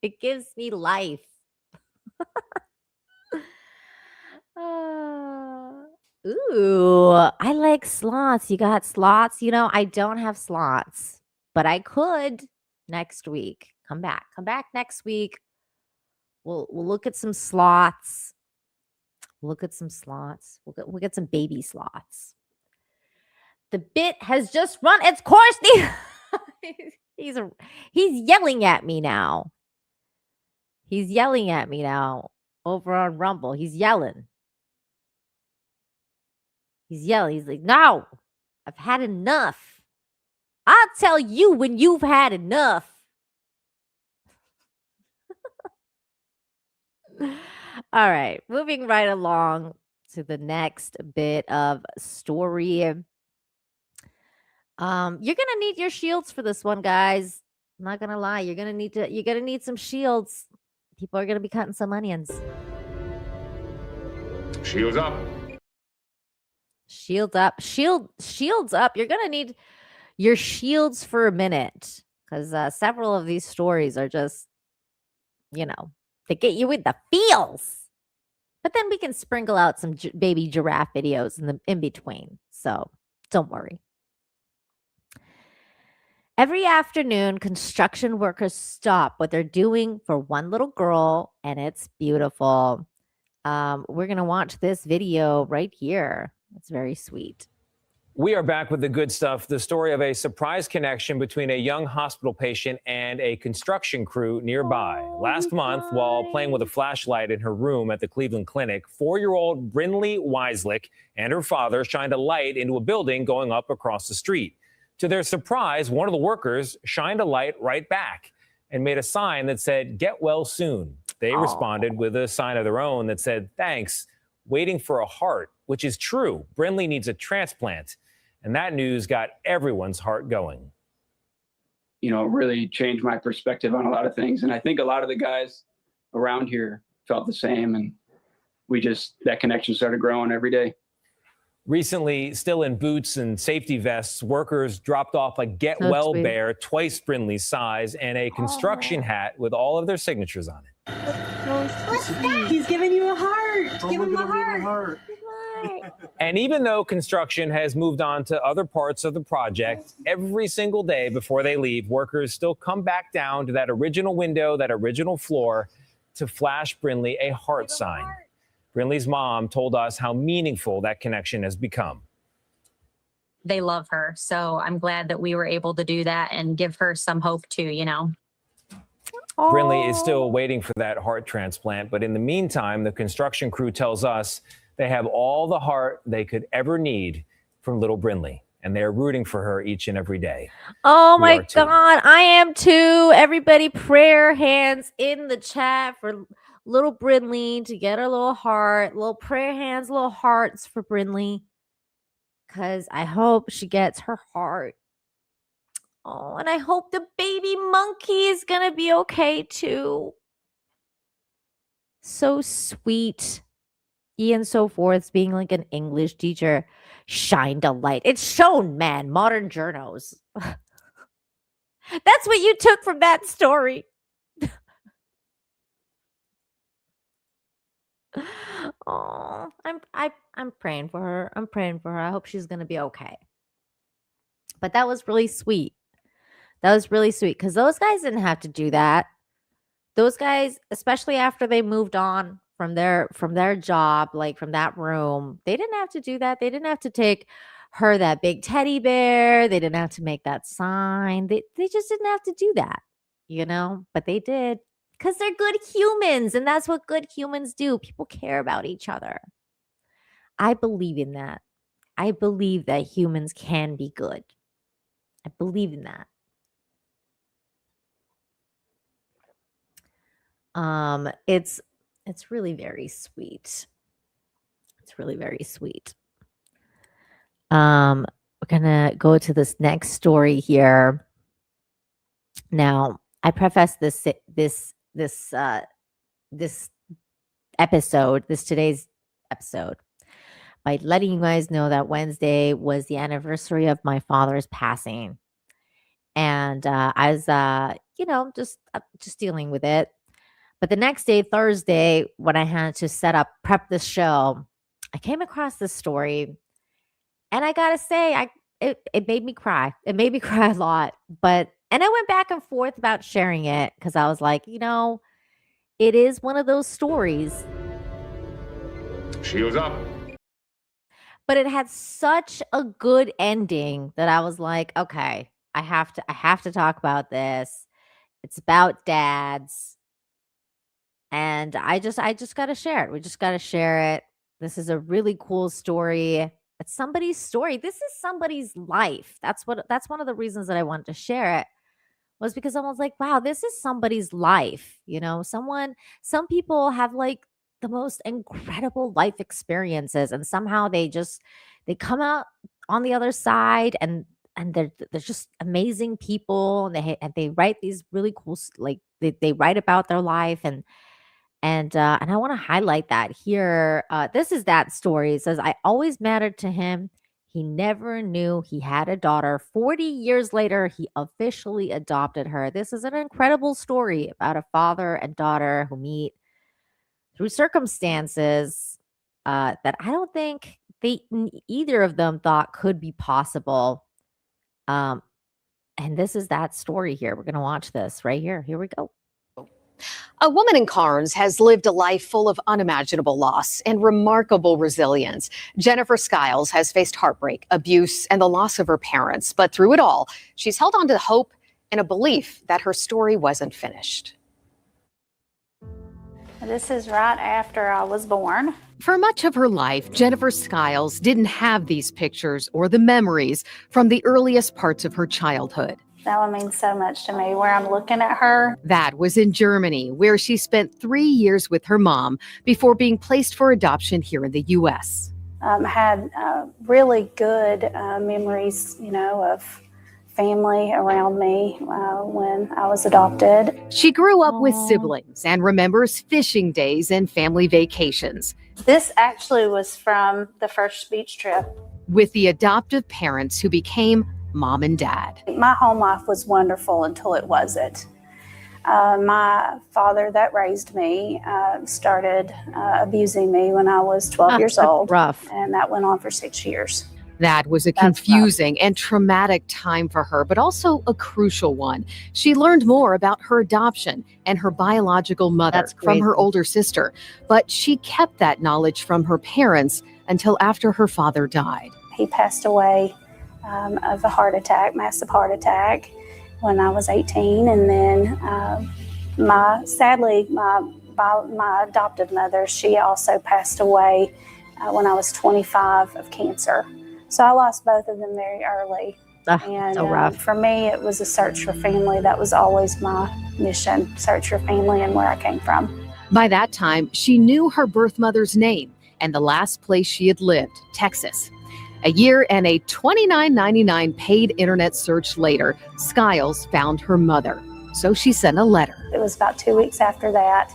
it gives me life. Ooh, I like sloths. You got sloths? I don't have sloths, but I could next week. Come back next week. We'll look at some sloths. We'll get some baby sloths. The bit has just run its course. He's yelling at me now. He's yelling at me now over on Rumble. He's yelling. He's like, no, I've had enough. I'll tell you when you've had enough. All right, moving right along to the next bit of story. You're gonna need your shields for this one, guys. I'm not gonna lie. You're gonna need some shields. People are gonna be cutting some onions. Shields up. Shields up. Shields up. You're gonna need your shields for a minute because several of these stories are just, they get you with the feels. But then we can sprinkle out some baby giraffe videos in between. So don't worry. Every afternoon, construction workers stop what they're doing for one little girl, and it's beautiful. We're going to watch this video right here. It's very sweet. We are back with the good stuff. The story of a surprise connection between a young hospital patient and a construction crew nearby. Last month, while playing with a flashlight in her room at the Cleveland Clinic, 4-year-old Brinley Weislich and her father shined a light into a building going up across the street. To their surprise, one of the workers shined a light right back and made a sign that said, "Get well soon." They responded with a sign of their own that said, "Thanks, waiting for a heart," which is true. Brinley needs a transplant. And that news got everyone's heart going. It really changed my perspective on a lot of things. And I think a lot of the guys around here felt the same. And that connection started growing every day. Recently, still in boots and safety vests, workers dropped off a Get Well bear twice Brinley's size and a construction hat with all of their signatures on it. What's that? He's giving you a heart. Give him a heart. And even though construction has moved on to other parts of the project, every single day before they leave, workers still come back down to that original window, that original floor, to flash Brinley a heart sign. Brinley's mom told us how meaningful that connection has become. They love her, so I'm glad that we were able to do that and give her some hope too, Brinley is still waiting for that heart transplant, but in the meantime, the construction crew tells us they have all the heart they could ever need from little Brinley, and they're rooting for her each and every day. Oh my God, I am too. Everybody, prayer hands in the chat for little Brinley to get her little heart. Little prayer hands, little hearts for Brinley, because I hope she gets her heart. Oh, and I hope the baby monkey is gonna be okay too. So sweet. Ian so forth being like an English teacher shined a light. It's shown, man. Modern journos. That's what you took from that story. Oh, I'm praying for her. I'm praying for her. I hope she's going to be okay. But that was really sweet. That was really sweet because those guys didn't have to do that. Those guys, especially after they moved on from their job, like from that room, they didn't have to do that. They didn't have to take her that big teddy bear. They didn't have to make that sign. They just didn't have to do that, but they did because they're good humans. And that's what good humans do. People care about each other. I believe in that. I believe that humans can be good. I believe in that. It's really very sweet. It's really very sweet. We're gonna go to this next story here. Now, I preface this today's episode by letting you guys know that Wednesday was the anniversary of my father's passing, and I was just dealing with it. But the next day, Thursday, when I had to prep this show, I came across this story, and I gotta say, it made me cry. It made me cry a lot. And I went back and forth about sharing it because I was like, it is one of those stories. Shields up. But it had such a good ending that I was like, okay, I have to talk about this. It's about dads. And I just got to share it. We just got to share it. This is a really cool story. It's somebody's story. This is somebody's life. That's one of the reasons that I wanted to share it, was because I was like, wow, this is somebody's life. Some people have like the most incredible life experiences, and somehow they come out on the other side, and they're just amazing people, and they write these really cool, like they write about their life, and I want to highlight that here. This is that story. It says, I always mattered to him. He never knew he had a daughter. 40 years later, he officially adopted her. This is an incredible story about a father and daughter who meet through circumstances that I don't think either of them thought could be possible. And this is that story here. We're going to watch this right here. Here we go. A woman in Carnes has lived a life full of unimaginable loss and remarkable resilience. Jennifer Skiles has faced heartbreak, abuse, and the loss of her parents. But through it all, she's held on to hope and a belief that her story wasn't finished. This is right after I was born. For much of her life, Jennifer Skiles didn't have these pictures or the memories from the earliest parts of her childhood. That one means so much to me, where I'm looking at her. That was in Germany, where she spent 3 years with her mom before being placed for adoption here in the U.S. Had really good memories, of family around me when I was adopted. She grew up with siblings and remembers fishing days and family vacations. This actually was from the first beach trip. With the adoptive parents who became mom and dad. My home life was wonderful until it wasn't. My father that raised me started abusing me when I was 12 years old. Rough. And that went on for 6 years. That was a confusing and traumatic time for her, but also a crucial one. She learned more about her adoption and her biological mother from her older sister, but she kept that knowledge from her parents until after her father died. He passed away of a heart attack, massive heart attack, when I was 18. And then sadly, my adoptive mother, she also passed away when I was 25 of cancer. So I lost both of them very early. And so rough. For me, it was a search for family. That was always my mission, search for family and where I came from. By that time, she knew her birth mother's name and the last place she had lived, Texas. A year and a $29.99 paid internet search later, Skiles found her mother. So she sent a letter. It was about 2 weeks after that.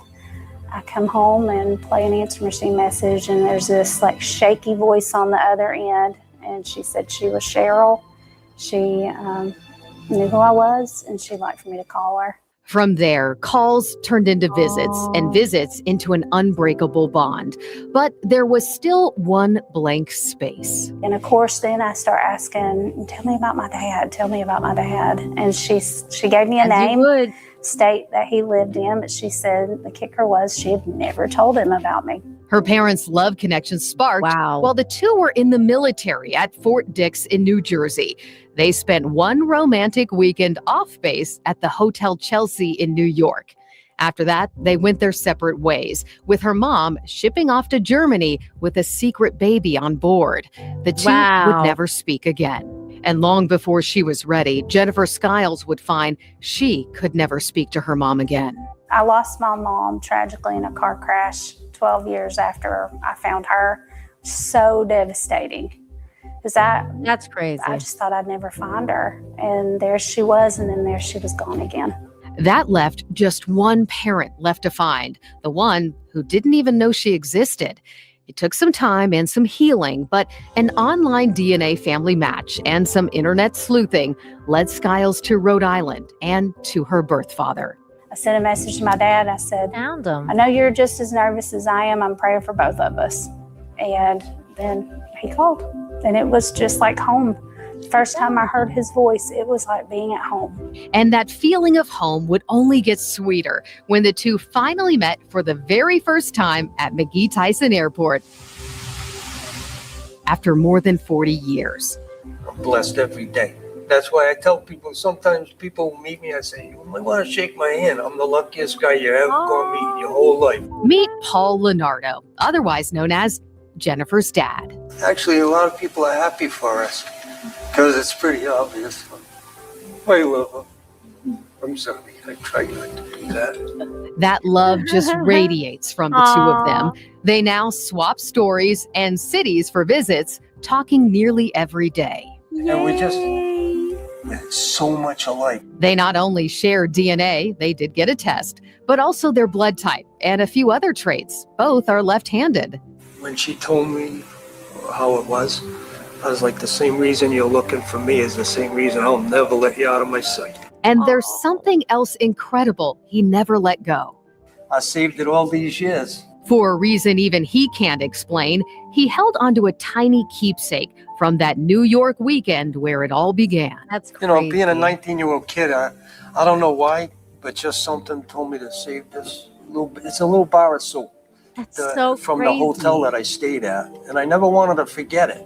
I come home and play an answer machine message, and there's this like shaky voice on the other end. And she said she was Cheryl. She knew who I was, and she'd like for me to call her. From there, calls turned into visits and visits into an unbreakable bond. But there was still one blank space. And of course, then I start asking, tell me about my dad, tell me about my dad. And she gave me a name, state that he lived in, but she said the kicker was she had never told him about me. Her parents' love connection sparked while the two were in the military at Fort Dix in New Jersey. They spent one romantic weekend off base at the Hotel Chelsea in New York. After that, they went their separate ways, with her mom shipping off to Germany with a secret baby on board. The two would never speak again. And long before she was ready, Jennifer Skiles would find she could never speak to her mom again. I lost my mom tragically in a car crash 12 years after I found her. So devastating. That's crazy. I just thought I'd never find her. And there she was, and then there she was gone again. That left just one parent left to find, the one who didn't even know she existed. It took some time and some healing, but an online DNA family match and some internet sleuthing led Skiles to Rhode Island and to her birth father. I sent a message to my dad. I said, found him. I know you're just as nervous as I am. I'm praying for both of us. And then he called. And it was just like home. First time I heard his voice, it was like being at home. And that feeling of home would only get sweeter when the two finally met for the very first time at McGee-Tyson Airport after more than 40 years. I'm blessed every day. That's why I tell people, sometimes people meet me, I say, you might want to shake my hand. I'm the luckiest guy you're ever going to meet in your whole life. Meet Paul Leonardo, otherwise known as Jennifer's dad. Actually, a lot of people are happy for us because it's pretty obvious. I love her. I'm sorry, I try not to do that. That love just radiates from the two of them. They now swap stories and cities for visits, talking nearly every day. And we just, it's so much alike. They not only share DNA, they did get a test, but also their blood type and a few other traits. Both are left-handed. When she told me how it was, I was like, the same reason you're looking for me is the same reason I'll never let you out of my sight. And there's something else incredible he never let go. I saved it all these years. For a reason even he can't explain, he held onto a tiny keepsake from that New York weekend where it all began. That's crazy. You know, being a 19-year-old kid, I don't know why, but just something told me to save this little. It's a little bar of soap. That's so from crazy. the hotel that I stayed at, and I never wanted to forget it.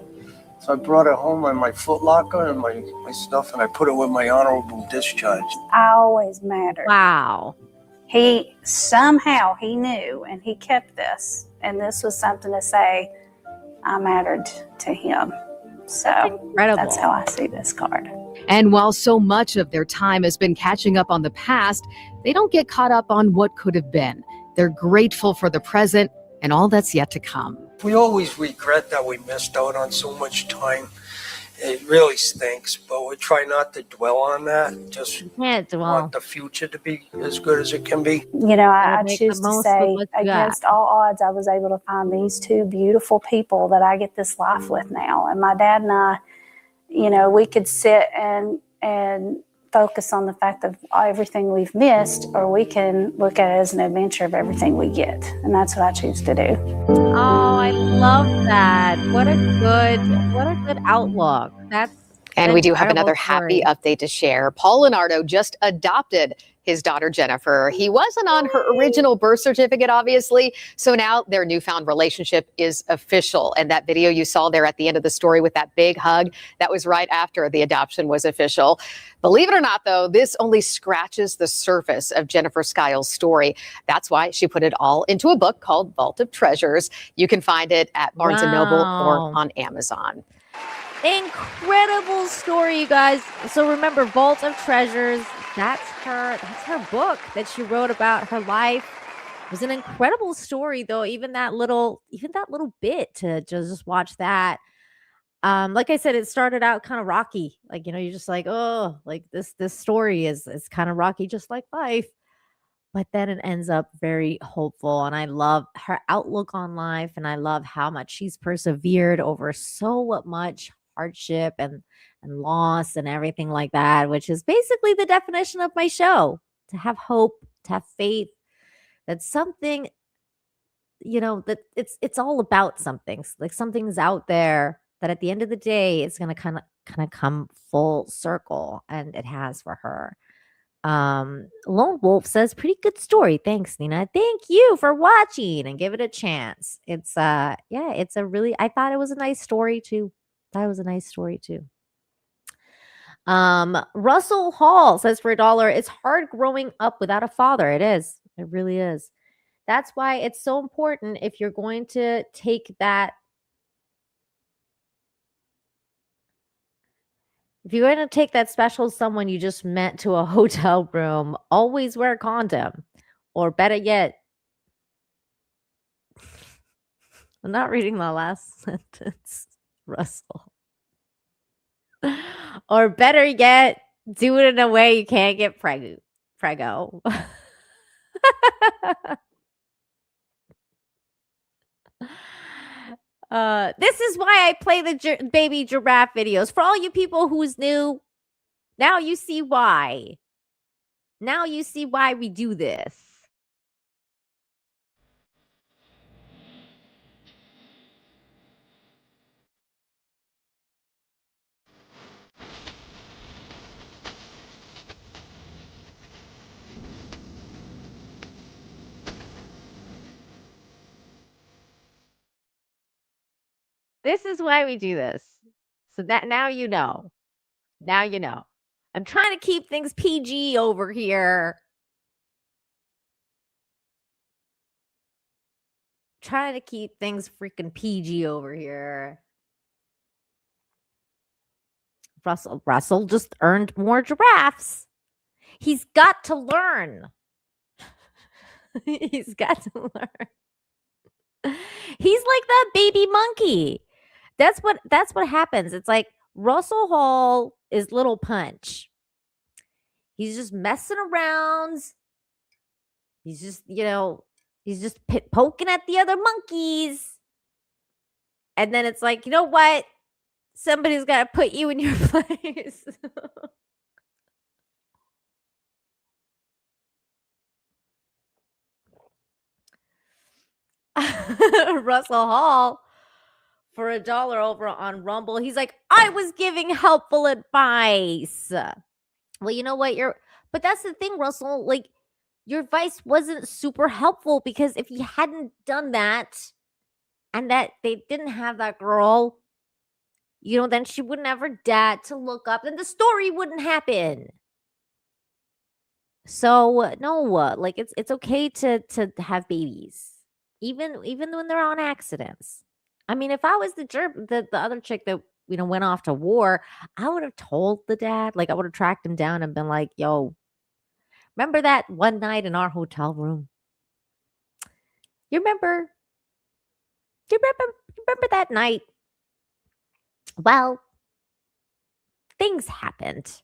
So I brought it home on my Foot Locker and my stuff, and I put it with my honorable discharge. I always mattered. Wow. He somehow he knew, and he kept this. And this was something to say, I mattered to him. So that's how I see this card. And while so much of their time has been catching up on the past, they don't get caught up on what could have been. They're grateful for the present and all that's yet to come. We always regret that we missed out on so much time. It really stinks, but we try not to dwell on that. Just want the future to be as good as it can be. You know, I choose to say, against all odds, I was able to find these two beautiful people that I get this life with now. And my dad and I, you know, we could sit and focus on the fact of everything we've missed, or we can look at it as an adventure of everything we get. And that's what I choose to do. Oh, I love that. What a good outlook. And we do have another happy update to share. Paul Leonardo just adopted his daughter, Jennifer. He wasn't on her original birth certificate, obviously. So now their newfound relationship is official. And that video you saw there at the end of the story with that big hug, that was right after the adoption was official. Believe it or not, though, this only scratches the surface of Jennifer Skiles' story. That's why she put it all into a book called Vault of Treasures. You can find it at Barnes & Noble or on Amazon. Incredible story, you guys. So remember, Vault of Treasures, that's her book that she wrote about her life. It was an incredible story, though. Even that little bit to just watch that. Like I said, it started out kind of rocky. Like, you know, you're just like, oh, like this story is kind of rocky, just like life. But then it ends up very hopeful. And I love her outlook on life. And I love how much she's persevered over so much hardship and loss and everything like that, which is basically the definition of my show. to have hope, to have faith that something, that it's all about something. Like something's out there that at the end of the day, it's gonna kind of come full circle, and it has for her. Lone Wolf says, pretty good story. Thanks, Nina. Thank you for watching and give it a chance. It's it's a really, I thought it was a nice story too. Russell Hall says for $1, it's hard growing up without a father. It is. It really is. That's why it's so important if you're going to take that. If you're going to take that special someone you just met to a hotel room, always wear a condom. Or better yet, I'm not reading the last sentence, Russell. Or better yet, do it in a way you can't get prego. This is why I play the baby giraffe videos. For all you people who's new, now you see why. Now you see why we do this. This is why we do this. So that now you know. Now you know. I'm trying to keep things PG over here. Trying to keep things freaking PG over here. Russell just earned more giraffes. He's got to learn. He's got to learn. He's like that baby monkey. That's what happens. It's like Russell Hall is Little Punch. He's just messing around. He's just, he's just poking at the other monkeys. And then it's like, you know what? Somebody's got to put you in your place. Russell Hall for $1 over on Rumble. He's like, I was giving helpful advice. Well, you know what? But that's the thing, Russell. Like, your advice wasn't super helpful because if you hadn't done that and that they didn't have that girl, then she wouldn't have her dad to look up and the story wouldn't happen. So no, like it's okay to have babies, even when they're on accidents. I mean, if I was the other chick that went off to war, I would have told the dad. Like, I would have tracked him down and been like, "Yo, remember that one night in our hotel room? You remember that night? Well, things happened."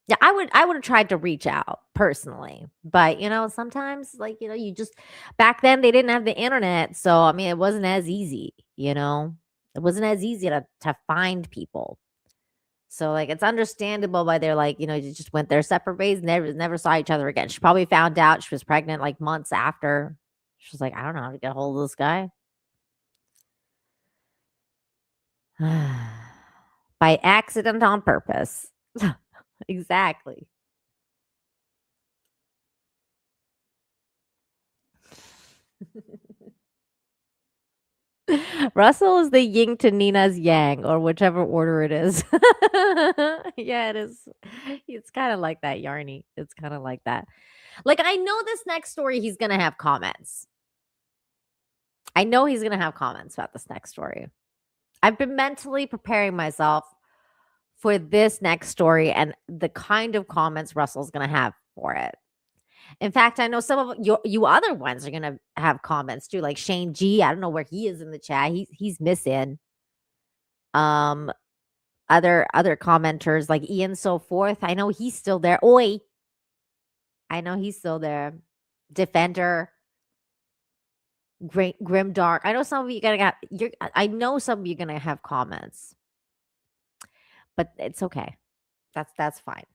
Yeah, I would have tried to reach out personally, but sometimes you just, back then they didn't have the internet, so I mean it wasn't as easy, it wasn't as easy to find people. So it's understandable why they're like, you just went their separate ways, never saw each other again. She probably found out she was pregnant months after. She was like, I don't know how to get a hold of this guy. By accident on purpose. Exactly. Russell is the yin to Nina's yang, or whichever order it is. Yeah, it is. It's kind of like that, Yarny. It's kind of like that. I know this next story, he's going to have comments. I know he's going to have comments about this next story. I've been mentally preparing myself for this next story and the kind of comments Russell's going to have for it. In fact, I know some of you other ones are going to have comments too, like Shane G. I don't know where he is in the chat. He's missing. Other commenters like Ian So Forth. I know he's still there. Oi. I know he's still there. Defender. Grim Dark. I know some of you I know some of you gonna have comments. But it's okay. That's fine.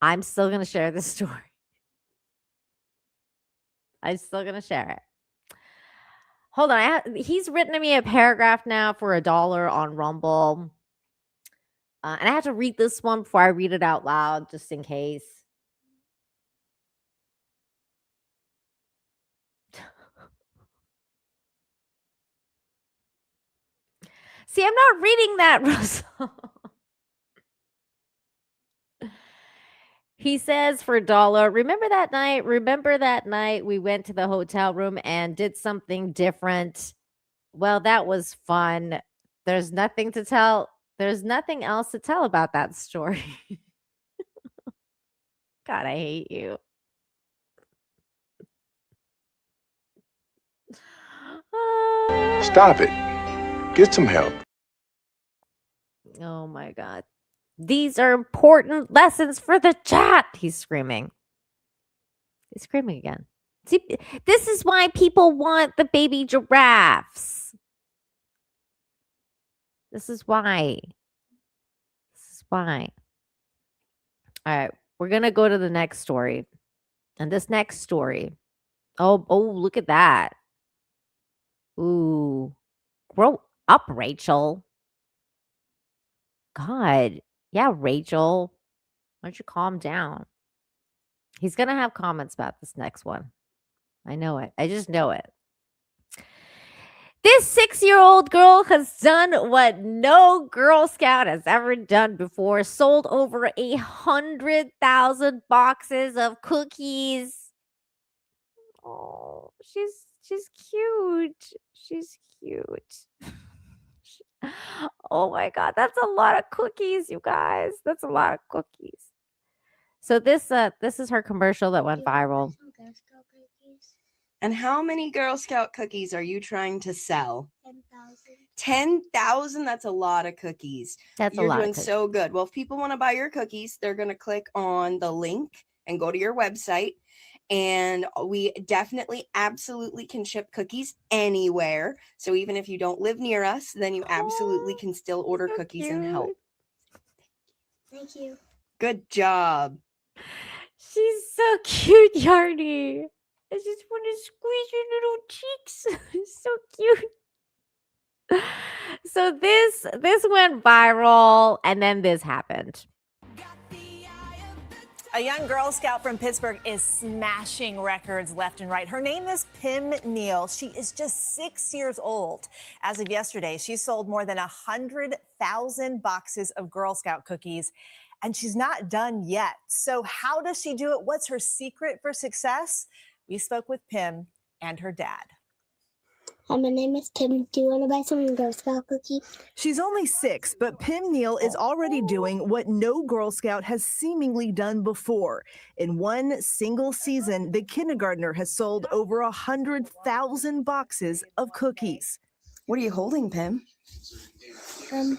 I'm still going to share this story. I'm still going to share it. Hold on. He's written to me a paragraph now for $1 on Rumble. And I have to read this one before I read it out loud, just in case. See, I'm not reading that, Russell. He says for $1, remember that night? Remember that night we went to the hotel room and did something different? Well, that was fun. There's nothing to tell. There's nothing else to tell about that story. God, I hate you. Stop it. Get some help. Oh my God. These are important lessons for the chat. He's screaming. He's screaming again. See, this is why people want the baby giraffes. This is why. This is why. All right. We're going to go to the next story. And this next story. Oh, look at that. Ooh. Grow up, Rachel. God. Yeah, Rachel. Why don't you calm down? He's going to have comments about this next one. I know it. I just know it. This 6-year-old girl has done what no Girl Scout has ever done before. Sold over 100,000 boxes of cookies. Oh, she's cute. She's cute. Oh my God, that's a lot of cookies, you guys. That's a lot of cookies. So this is her commercial that went viral. And how many Girl Scout cookies are you trying to sell? 10,000. 10,000? That's a lot of cookies. That's a You're lot of doing cookies. so good. Well, if people want to buy your cookies, they're going to click on the link and go to your website. And we definitely, absolutely can ship cookies anywhere. So even if you don't live near us, then you absolutely can still order cookies and help. Thank you. Good job. She's so cute, Yarny. I just want to squeeze your little cheeks. It's so cute. So this went viral, and then this happened. A young Girl Scout from Pittsburgh is smashing records left and right. Her name is Pim Neal. She is just 6 years old. As of yesterday, she sold more than 100,000 boxes of Girl Scout cookies, and she's not done yet. So how does she do it? What's her secret for success? We spoke with Pim and her dad. Hi, my name is Tim. Do you want to buy some Girl Scout cookies? She's only 6, but Pim Neal is already doing what no Girl Scout has seemingly done before. In one single season, the kindergartner has sold over 100,000 boxes of cookies. What are you holding, Pim? 2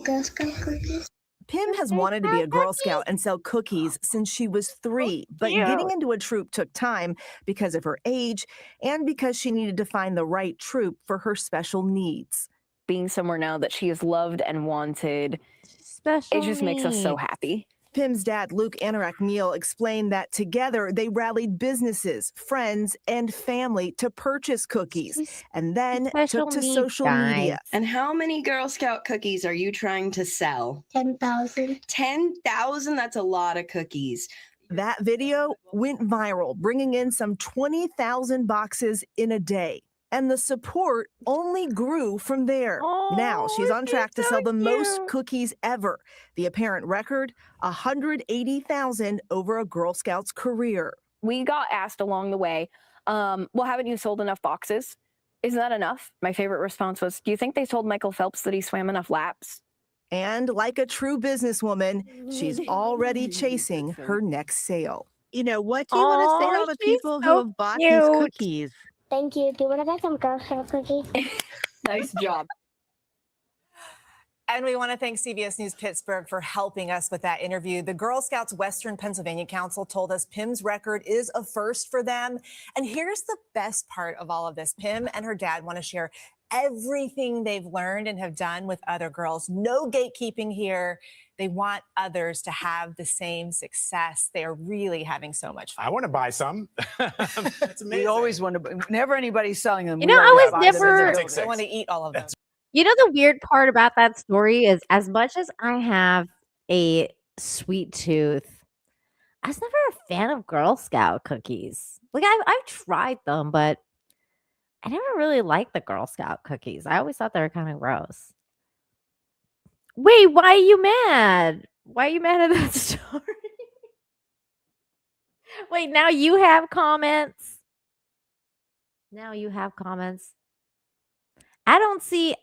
Girl Scout cookies. Pim has wanted to be a Girl Scout and sell cookies since she was 3, but getting into a troop took time because of her age and because she needed to find the right troop for her special needs. Being somewhere now that she is loved and wanted, Special it just makes us so happy. Pim's dad, Luke Anorak Neal, explained that together they rallied businesses, friends, and family to purchase cookies and then took to social media. And how many Girl Scout cookies are you trying to sell? 10,000. 10,000? That's a lot of cookies. That video went viral, bringing in some 20,000 boxes in a day. And the support only grew from there. Now she's on track to sell the most cookies ever. The apparent record, 180,000 over a Girl Scout's career. We got asked along the way, well, haven't you sold enough boxes? Isn't that enough? My favorite response was, do you think they told Michael Phelps that he swam enough laps? And like a true businesswoman, she's already chasing her next sale. You know, what do you want to say to all the people who have bought these cookies? Thank you. Do you want to buy some Girl Scout cookies? Nice job. And we want to thank CBS News Pittsburgh for helping us with that interview. The Girl Scouts Western Pennsylvania Council told us Pim's record is a first for them. And here's the best part of all of this. Pim and her dad want to share everything they've learned and have done with other girls. No gatekeeping here. They want others to have the same success. They are really having so much fun. I want to buy some. That's amazing. We always want to. Whenever anybody's selling them, You we know, I always was buy them in the never. building. I want to eat all of them. You know, the weird part about that story is, as much as I have a sweet tooth, I was never a fan of Girl Scout cookies. Like, I've tried them, but I never really liked the Girl Scout cookies. I always thought they were kind of gross. Wait, why are you mad? Why are you mad at that story? Wait, now you have comments? Now you have comments. I don't see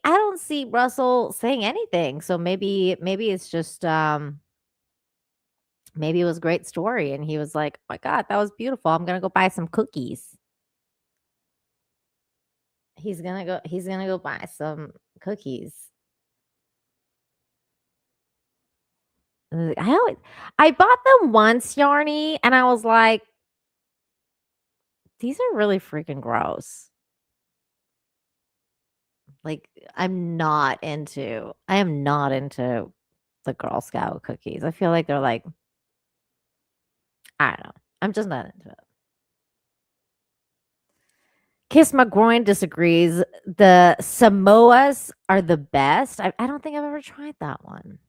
Russell saying anything. So maybe it's just maybe it was a great story and he was like, "Oh my god, that was beautiful. I'm going to go buy some cookies." He's going to go buy some cookies. I bought them once, Yarny, and I was like, these are really freaking gross. Like, I am not into the Girl Scout cookies. I feel like they're like, I don't know. I'm just not into it. Kiss My Groin disagrees. The Samoas are the best. I don't think I've ever tried that one.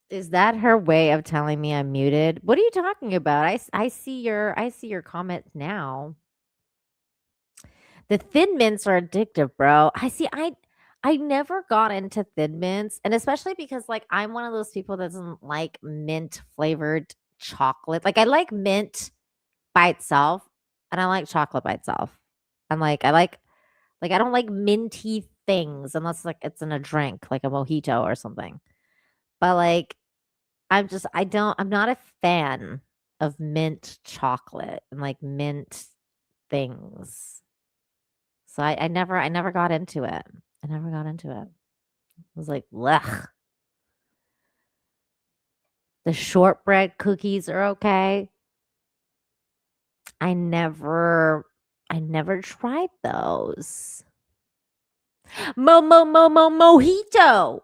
Is that her way of telling me I'm muted? What are you talking about? I see your comment now. The Thin Mints are addictive, bro. I never got into Thin Mints, and especially because like I'm one of those people that doesn't like mint flavored chocolate. Like I like mint by itself, and I like chocolate by itself. I don't like minty things unless like it's in a drink, like a mojito or something. But like I'm not a fan of mint chocolate and like mint things. So I never got into it. I never got into it. I was like, blech. The shortbread cookies are okay. I never tried those. Mojito.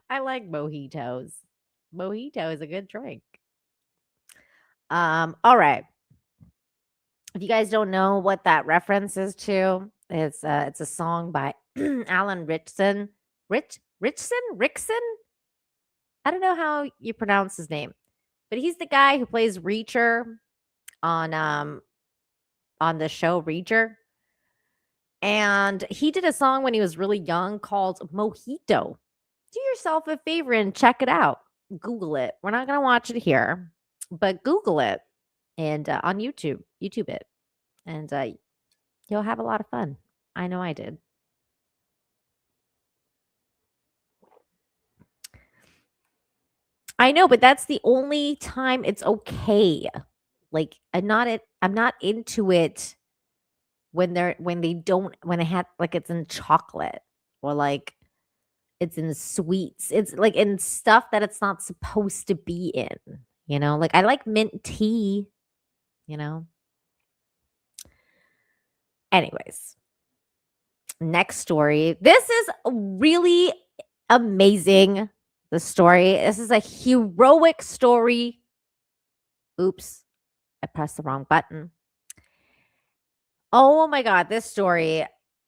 I like mojitos. Mojito is a good drink. All right. If you guys don't know what that reference is to, it's a song by Alan Ritchson. Rickson? I don't know how you pronounce his name, but he's the guy who plays Reacher on the show Reacher. And he did a song when he was really young called Mojito. Do yourself a favor and check it out. Google it. We're not going to watch it here, but Google it and on YouTube it. And you'll have a lot of fun. I know I did. I know, but that's the only time it's okay. Like I'm not into it when they have like it's in chocolate or like it's in sweets. It's like in stuff that it's not supposed to be in, you know? Like I like mint tea, you know? Anyways, next story. This is really amazing. The story. This is a heroic story. Oops, I pressed the wrong button. Oh my God, this story.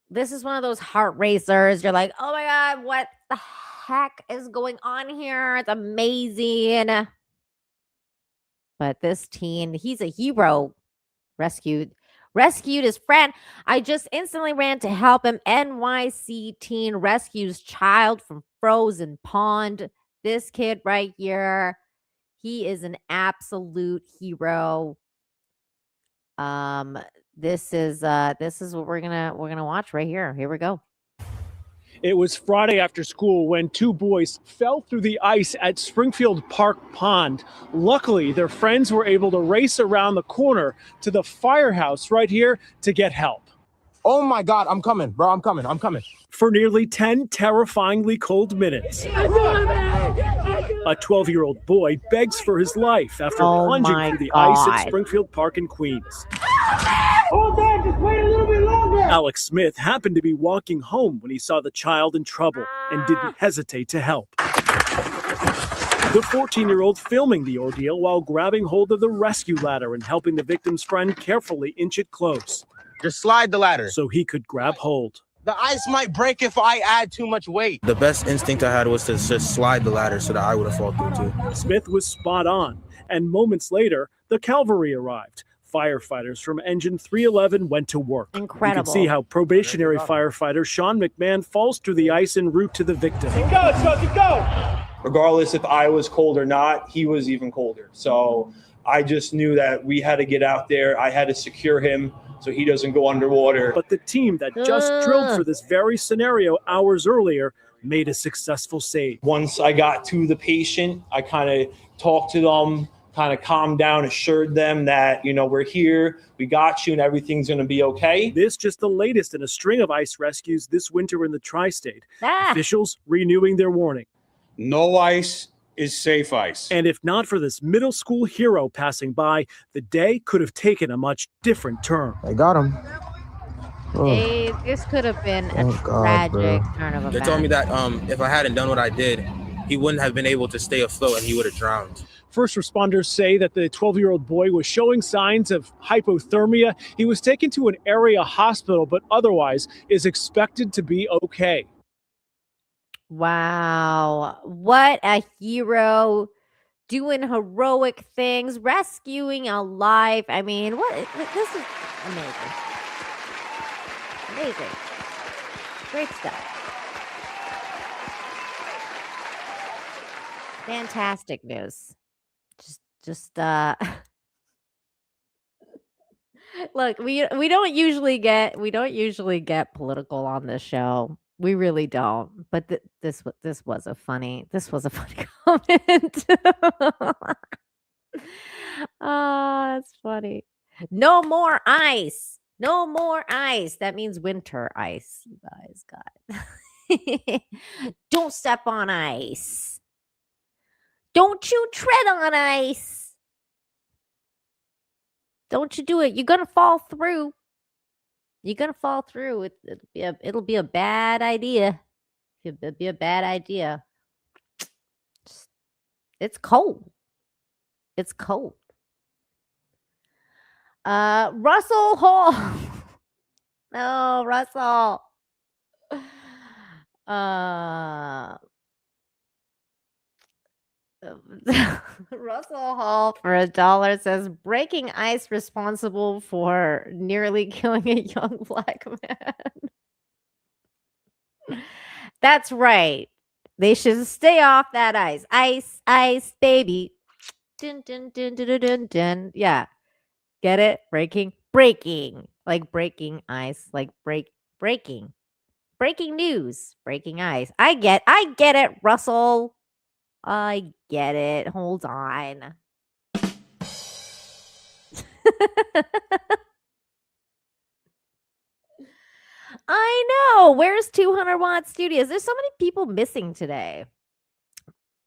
This is one of those heart racers. You're like, oh my God, what the heck is going on here? It's amazing. But this teen, he's a hero. Rescued his friend. I just instantly ran to help him. NYC teen rescues child from frozen pond. This kid right here, he is an absolute hero. This is what we're gonna watch right here. Here we go. It was Friday after school when two boys fell through the ice at Springfield Park Pond. Luckily, their friends were able to race around the corner to the firehouse right here to get help. Oh my God, I'm coming, bro. I'm coming. For nearly 10 terrifyingly cold minutes, a 12-year-old boy begs for his life after plunging through the ice at Springfield Park in Queens. Hold on, just wait a little bit longer. Alex Smith happened to be walking home when he saw the child in trouble and didn't hesitate to help. The 14-year-old filming the ordeal while grabbing hold of the rescue ladder and helping the victim's friend carefully inch it close. Just slide the ladder so he could grab hold. The ice might break if I add too much weight. The best instinct I had was to just slide the ladder so that I would have fallen through too. Smith was spot on, and moments later, the cavalry arrived. Firefighters from Engine 311 went to work. Incredible. You can see how probationary firefighter Sean McMahon falls through the ice en route to the victim. Keep go. Regardless if I was cold or not, he was even colder. So I just knew that we had to get out there. I had to secure him so he doesn't go underwater. But the team that just drilled for this very scenario hours earlier made a successful save. Once I got to the patient, I kind of talked to them, kind of calmed down, assured them that, we're here, we got you, and everything's going to be okay. This just the latest in a string of ice rescues this winter in the tri-state. Officials renewing their warning. No ice is safe ice. And if not for this middle school hero passing by, the day could have taken a much different turn. I got him. Hey, this could have been a tragic turn of events. They told me that if I hadn't done what I did, he wouldn't have been able to stay afloat and he would have drowned. First responders say that the 12-year-old boy was showing signs of hypothermia. He was taken to an area hospital, but otherwise is expected to be okay. Wow. What a hero, doing heroic things, rescuing a life. I mean, this is amazing. Amazing. Great stuff. Fantastic news. Just look, we don't usually get political on this show. We really don't. But this was a funny comment. That's funny. No more ice. No more ice. That means winter ice, you guys got. Don't step on ice. Don't you tread on ice. Don't you do it. You're going to fall through. You're going to fall through. It'll be a bad idea. It'll be a bad idea. It's cold. It's cold. Russell Hall. No, Russell. Russell Hall for $1 says breaking ice responsible for nearly killing a young black man. That's right. They should stay off that ice. Ice, baby. Dun, dun, dun, dun, dun, dun, dun. Yeah. Get it? Breaking. Like breaking ice. Like breaking. Breaking news. Breaking ice. I get it, Russell. I get it. Hold on. I know. Where's 200 Watt Studios? There's so many people missing today.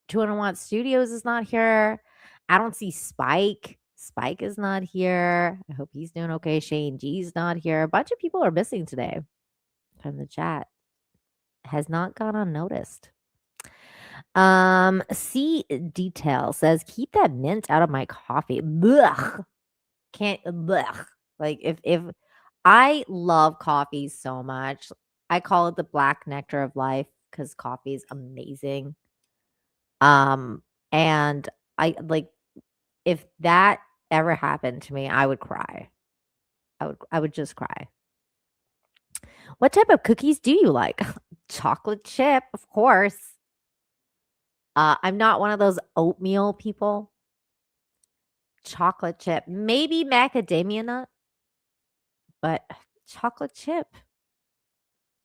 200 Watt Studios is not here. I don't see Spike. Spike is not here. I hope he's doing okay. Shane G's not here. A bunch of people are missing today from the chat. Has not gone unnoticed. C Detail says, keep that mint out of my coffee. Blech. Can't, blech. Like if I love coffee so much, I call it the black nectar of life because coffee is amazing. And I like, if that ever happened to me, I would cry. I would just cry. What type of cookies do you like? Chocolate chip, of course. I'm not one of those oatmeal people. Chocolate chip, maybe macadamia nut, but chocolate chip.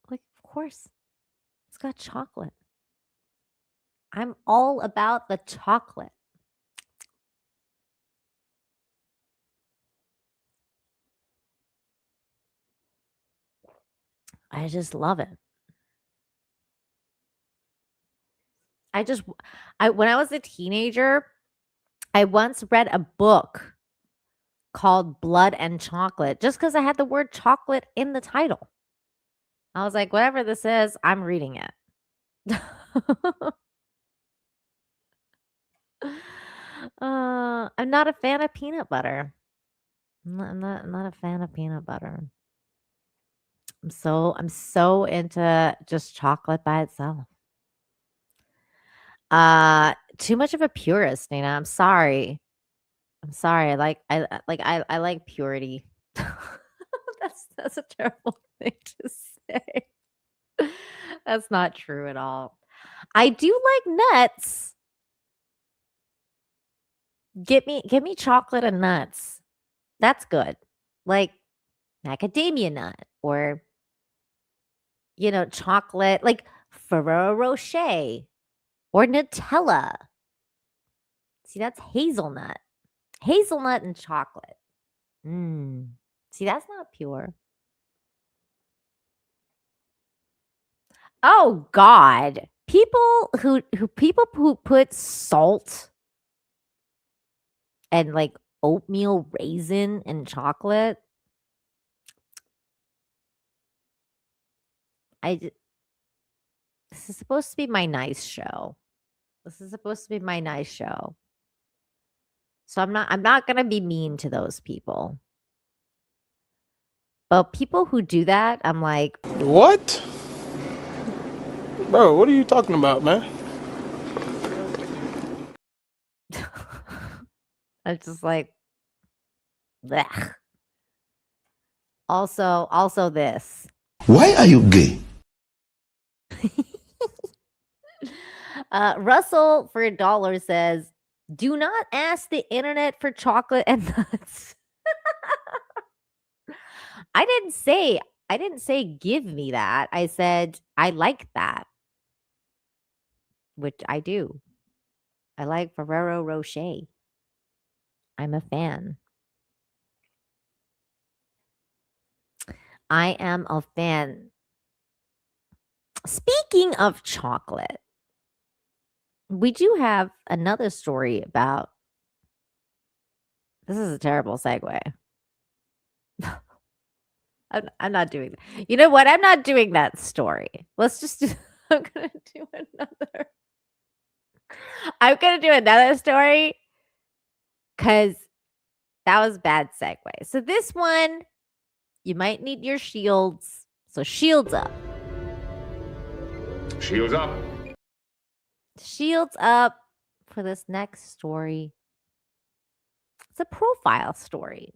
Like, of course. just got chocolate. I'm all about the chocolate. I just love it. When I was a teenager, I once read a book called Blood and Chocolate just because I had the word chocolate in the title. I was like, whatever this is, I'm reading it. I'm not a fan of peanut butter. I'm not a fan of peanut butter. I'm so into just chocolate by itself. Too much of a purist, Nina. I'm sorry. I like purity. That's a terrible thing to say. That's not true at all. I do like nuts. Give me chocolate and nuts. That's good. Like macadamia nut or chocolate like Ferrero Rocher or Nutella. See, that's hazelnut. Hazelnut and chocolate. See, that's not pure. Oh God. People who put salt and like oatmeal raisin and chocolate. This is supposed to be my nice show. So I'm not gonna be mean to those people. But people who do that, I'm like, what? Bro, what are you talking about, man? I'm just like, blech. Also this. Why are you gay? Russell for $1 says, do not ask the internet for chocolate and nuts. I didn't say give me that. I said I like that. Which I do. I like Ferrero Rocher. I'm a fan. I am a fan. Speaking of chocolate, we do have another story about. This is a terrible segue. I'm not doing that. You know what? I'm not doing that story. Let's just do. I'm gonna do another story because that was bad segue. So this one, you might need your shields. So shields up. Shields up. Shields up for this next story. It's a profile story.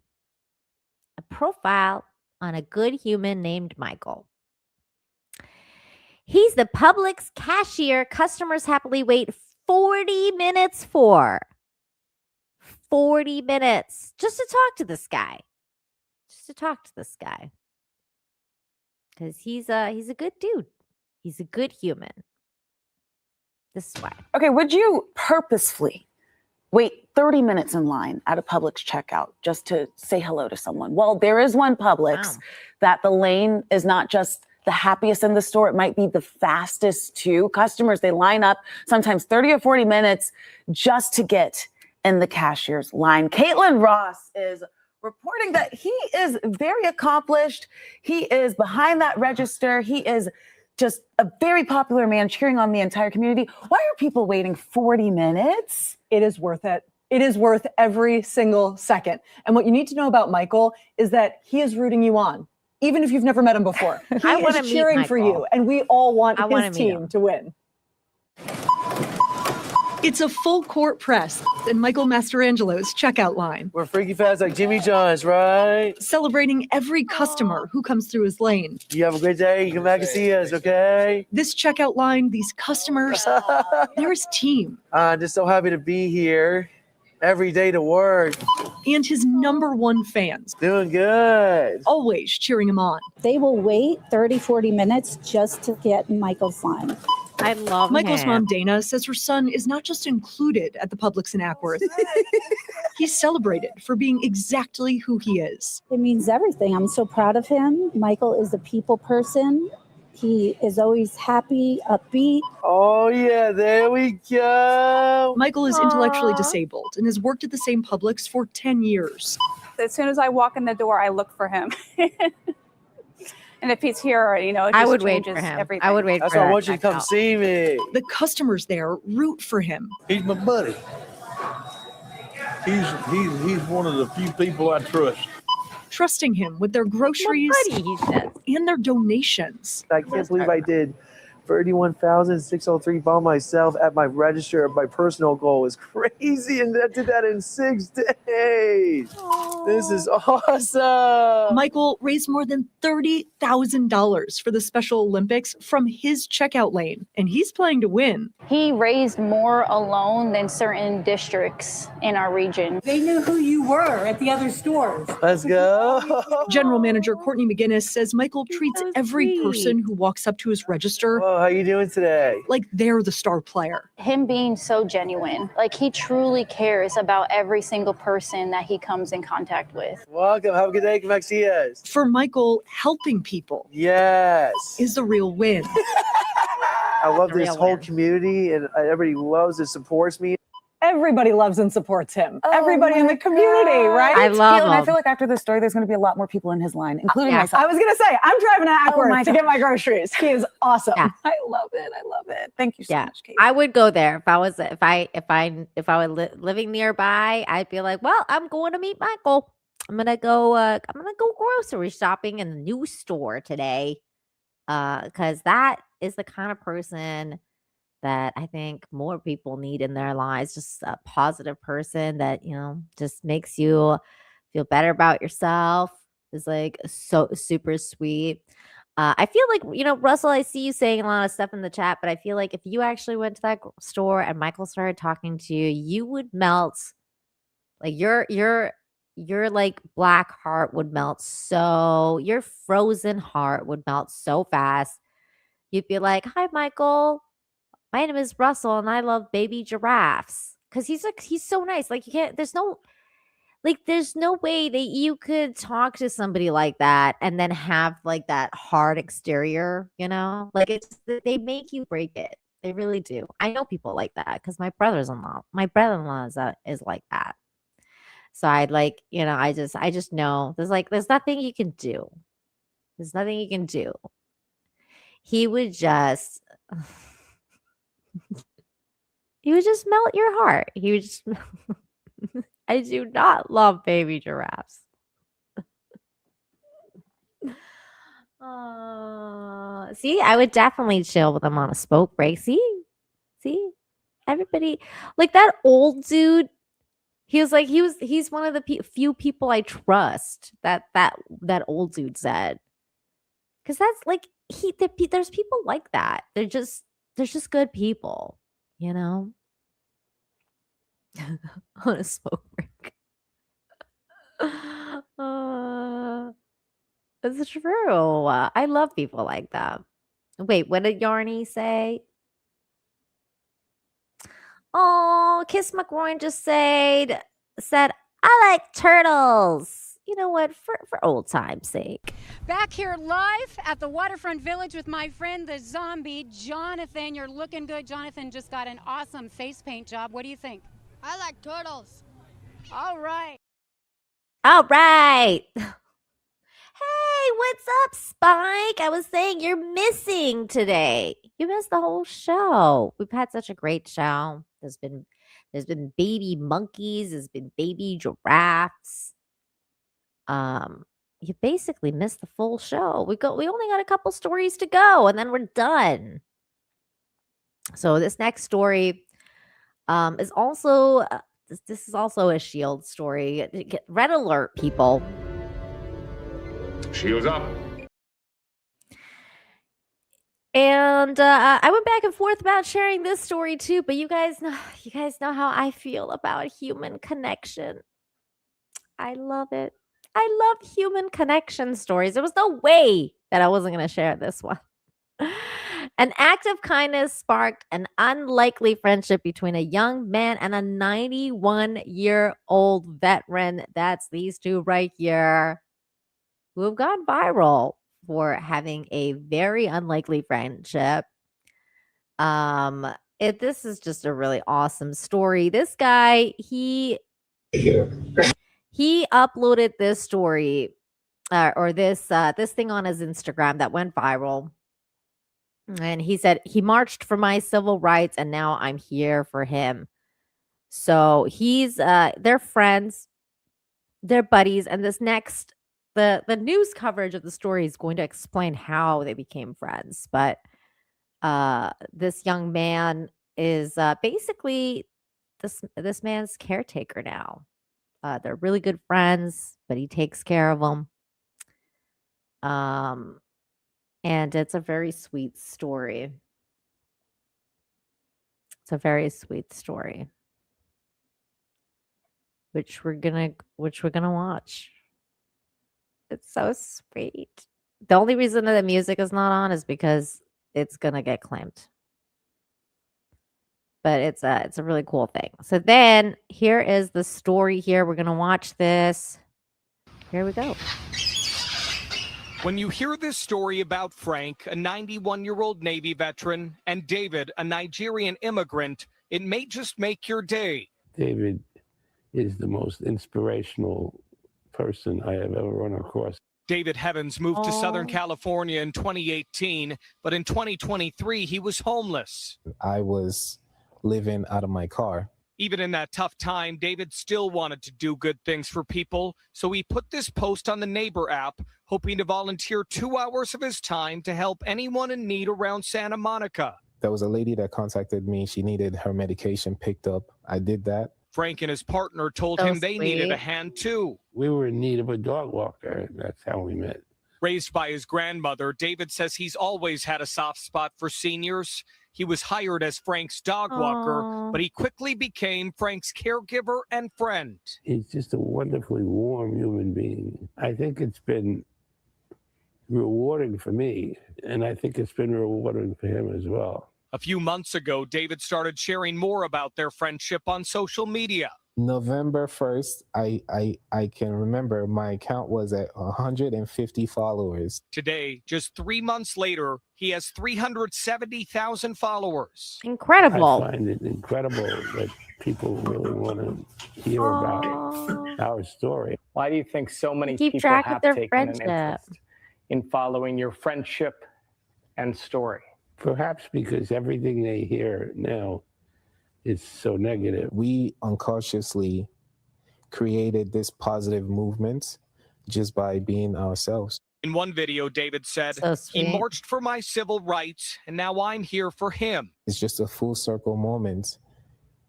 A profile on a good human named Michael. He's the Publix cashier customers happily wait 40 minutes for. 40 minutes just to talk to this guy. Because he's a good dude. He's a good human. This is why. Okay, would you purposefully wait 30 minutes in line at a Publix checkout just to say hello to someone? Well, there is one Publix that the lane is not just the happiest in the store. It might be the fastest too. Customers, they line up sometimes 30 or 40 minutes just to get in the cashier's line. Caitlin Ross is reporting that he is very accomplished. He is behind that register. He is just a very popular man cheering on the entire community. Why are people waiting 40 minutes? It is worth it. It is worth every single second. And what you need to know about Michael is that he is rooting you on, even if you've never met him before. He is cheering for you, and we all want his team to win. It's a full court press in Michael Masterangelo's checkout line. We're freaky fast like Jimmy John's, right? Celebrating every customer who comes through his lane. You have a great day. You come back and see us, okay? This checkout line, these customers, they're his team. Just so happy to be here. every day to work. And his #1 fans. Doing good. Always cheering him on. They will wait 30, 40 minutes just to get Michael's line. I love Michael's him. mom, Dana, says her son is not just included at the Publix in Ackworth. He's celebrated for being exactly who he is. It means everything. I'm so proud of him. Michael is a people person. He is always happy, upbeat. Oh, yeah, there we go. Michael is intellectually disabled and has worked at the same Publix for 10 years. As soon as I walk in the door, I look for him. And if he's here, you know, it I just would wait changes for him. everything. I would wait That's for why I that want you to come checkout. see me. The customers there root for him. He's my buddy. He's one of the few people I trust. Trusting him with their groceries and their donations. I can't believe I did 31,603 by myself at my register. My personal goal is crazy, and I did that in 6 days. This is awesome. Michael raised more than $30,000 for the Special Olympics from his checkout lane, and he's playing to win. He raised more alone than certain districts in our region. They knew who you were at the other stores. Let's go. General Manager Courtney McGinnis says Michael treats every person who walks up to his register how you doing today? like they're the star player. Him being so genuine, like he truly cares about every single person that he comes in contact with. Welcome. Have a good day, Maxias. For Michael, helping people Yes. is the real win. I love this whole community, and everybody loves and supports me. Everybody loves and supports him. Everybody in the community, right? I love And I him. feel like after this story, there's going to be a lot more people in his line, including yeah. myself. I was going to say, I'm driving to Ackworth my to get God. my groceries. He is awesome. Yeah. I love it. I love it. Thank you so Yeah, much, Kate. I would go there if I was living nearby. I'd be like, well, I'm going to meet Michael. I'm gonna go grocery shopping in the new store today, because that is the kind of person that I think more people need in their lives. Just a positive person that, you know, just makes you feel better about yourself. Is like so super sweet. I feel like, you know, Russell, I see you saying a lot of stuff in the chat, but I feel like if you actually went to that store and Michael started talking to you, you would melt. Like your like black heart would melt, so your frozen heart would melt so fast. You'd be like, "Hi, Michael. My name is Russell, and I love baby giraffes." Because he's so nice. Like, you can't. There's no way that you could talk to somebody like that and then have like that hard exterior. You know, like they make you break it. They really do. I know people like that because my brother-in-law is like that. So I'd like, you know, I just know there's nothing you can do. There's nothing you can do. He would just melt your heart. He would just I do not love baby giraffes. See, I would definitely chill with him on a smoke break. See, everybody like that old dude. He's one of the few people I trust. That old dude said, because that's like there's people like that. They're just good people, you know. On a smoke break. It's true. I love people like that. Wait, what did Yarny say? Oh, Kiss McGroin just said, I like turtles. You know what? For old time's sake. Back here live at the Waterfront Village with my friend, the zombie, Jonathan. You're looking good. Jonathan just got an awesome face paint job. What do you think? I like turtles. All right. All right. Hey, what's up, Spike? I was saying you're missing today. You missed the whole show. We've had such a great show. There's been baby monkeys. There's been baby giraffes. You basically missed the full show. We only got a couple stories to go, and then we're done. So this next story is also this is also a Shield story. Red alert, people. Shields up. And I went back and forth about sharing this story too, but you guys know how I feel about human connection. I love it. I love human connection stories. There was no way that I wasn't going to share this one. An act of kindness sparked an unlikely friendship between a young man and a 91-year-old veteran. That's these two right here who have gone viral for having a very unlikely friendship. This is just a really awesome story. This guy, he uploaded this story or this thing on his Instagram that went viral. And he said, he marched for my civil rights and now I'm here for him. So they're friends, they're buddies. And this next, the news coverage of the story is going to explain how they became friends. But this young man is basically this man's caretaker now. They're really good friends, but he takes care of them. And it's a very sweet story. It's a very sweet story, which we're gonna watch. It's so sweet. The only reason that the music is not on is because it's gonna get claimed. But it's a really cool thing. So then here is the story here. We're gonna watch this. Here we go. When you hear this story about Frank, a 91-year-old Navy veteran, and David, a Nigerian immigrant, it may just make your day. David is the most inspirational person I have ever run across. David Heavens moved to Southern California in 2018, but in 2023, he was homeless. I was living out of my car. Even in that tough time, David still wanted to do good things for people, so he put this post on the Neighbor app, hoping to volunteer 2 hours of his time to help anyone in need around Santa Monica. There was a lady that contacted me. She needed her medication picked up. I did that. Frank and his partner told him they needed a hand too. We were in need of a dog walker. That's how we met. Raised by his grandmother, David says he's always had a soft spot for seniors. He was hired as Frank's dog walker, but he quickly became Frank's caregiver and friend. He's just a wonderfully warm human being. I think it's been rewarding for me, and I think it's been rewarding for him as well. A few months ago, David started sharing more about their friendship on social media. November 1st, I can remember my account was at 150 followers. Today, just 3 months later, he has 370,000 followers. Incredible. I find it incredible that people really want to hear about our story. Why do you think so many Keep people track of have their taken an friendship. interest in following your friendship and story? Perhaps because everything they hear now is so negative. We unconsciously created this positive movement just by being ourselves. In one video, David said, So he sweet. marched for my civil rights, and now I'm here for him. It's just a full circle moment.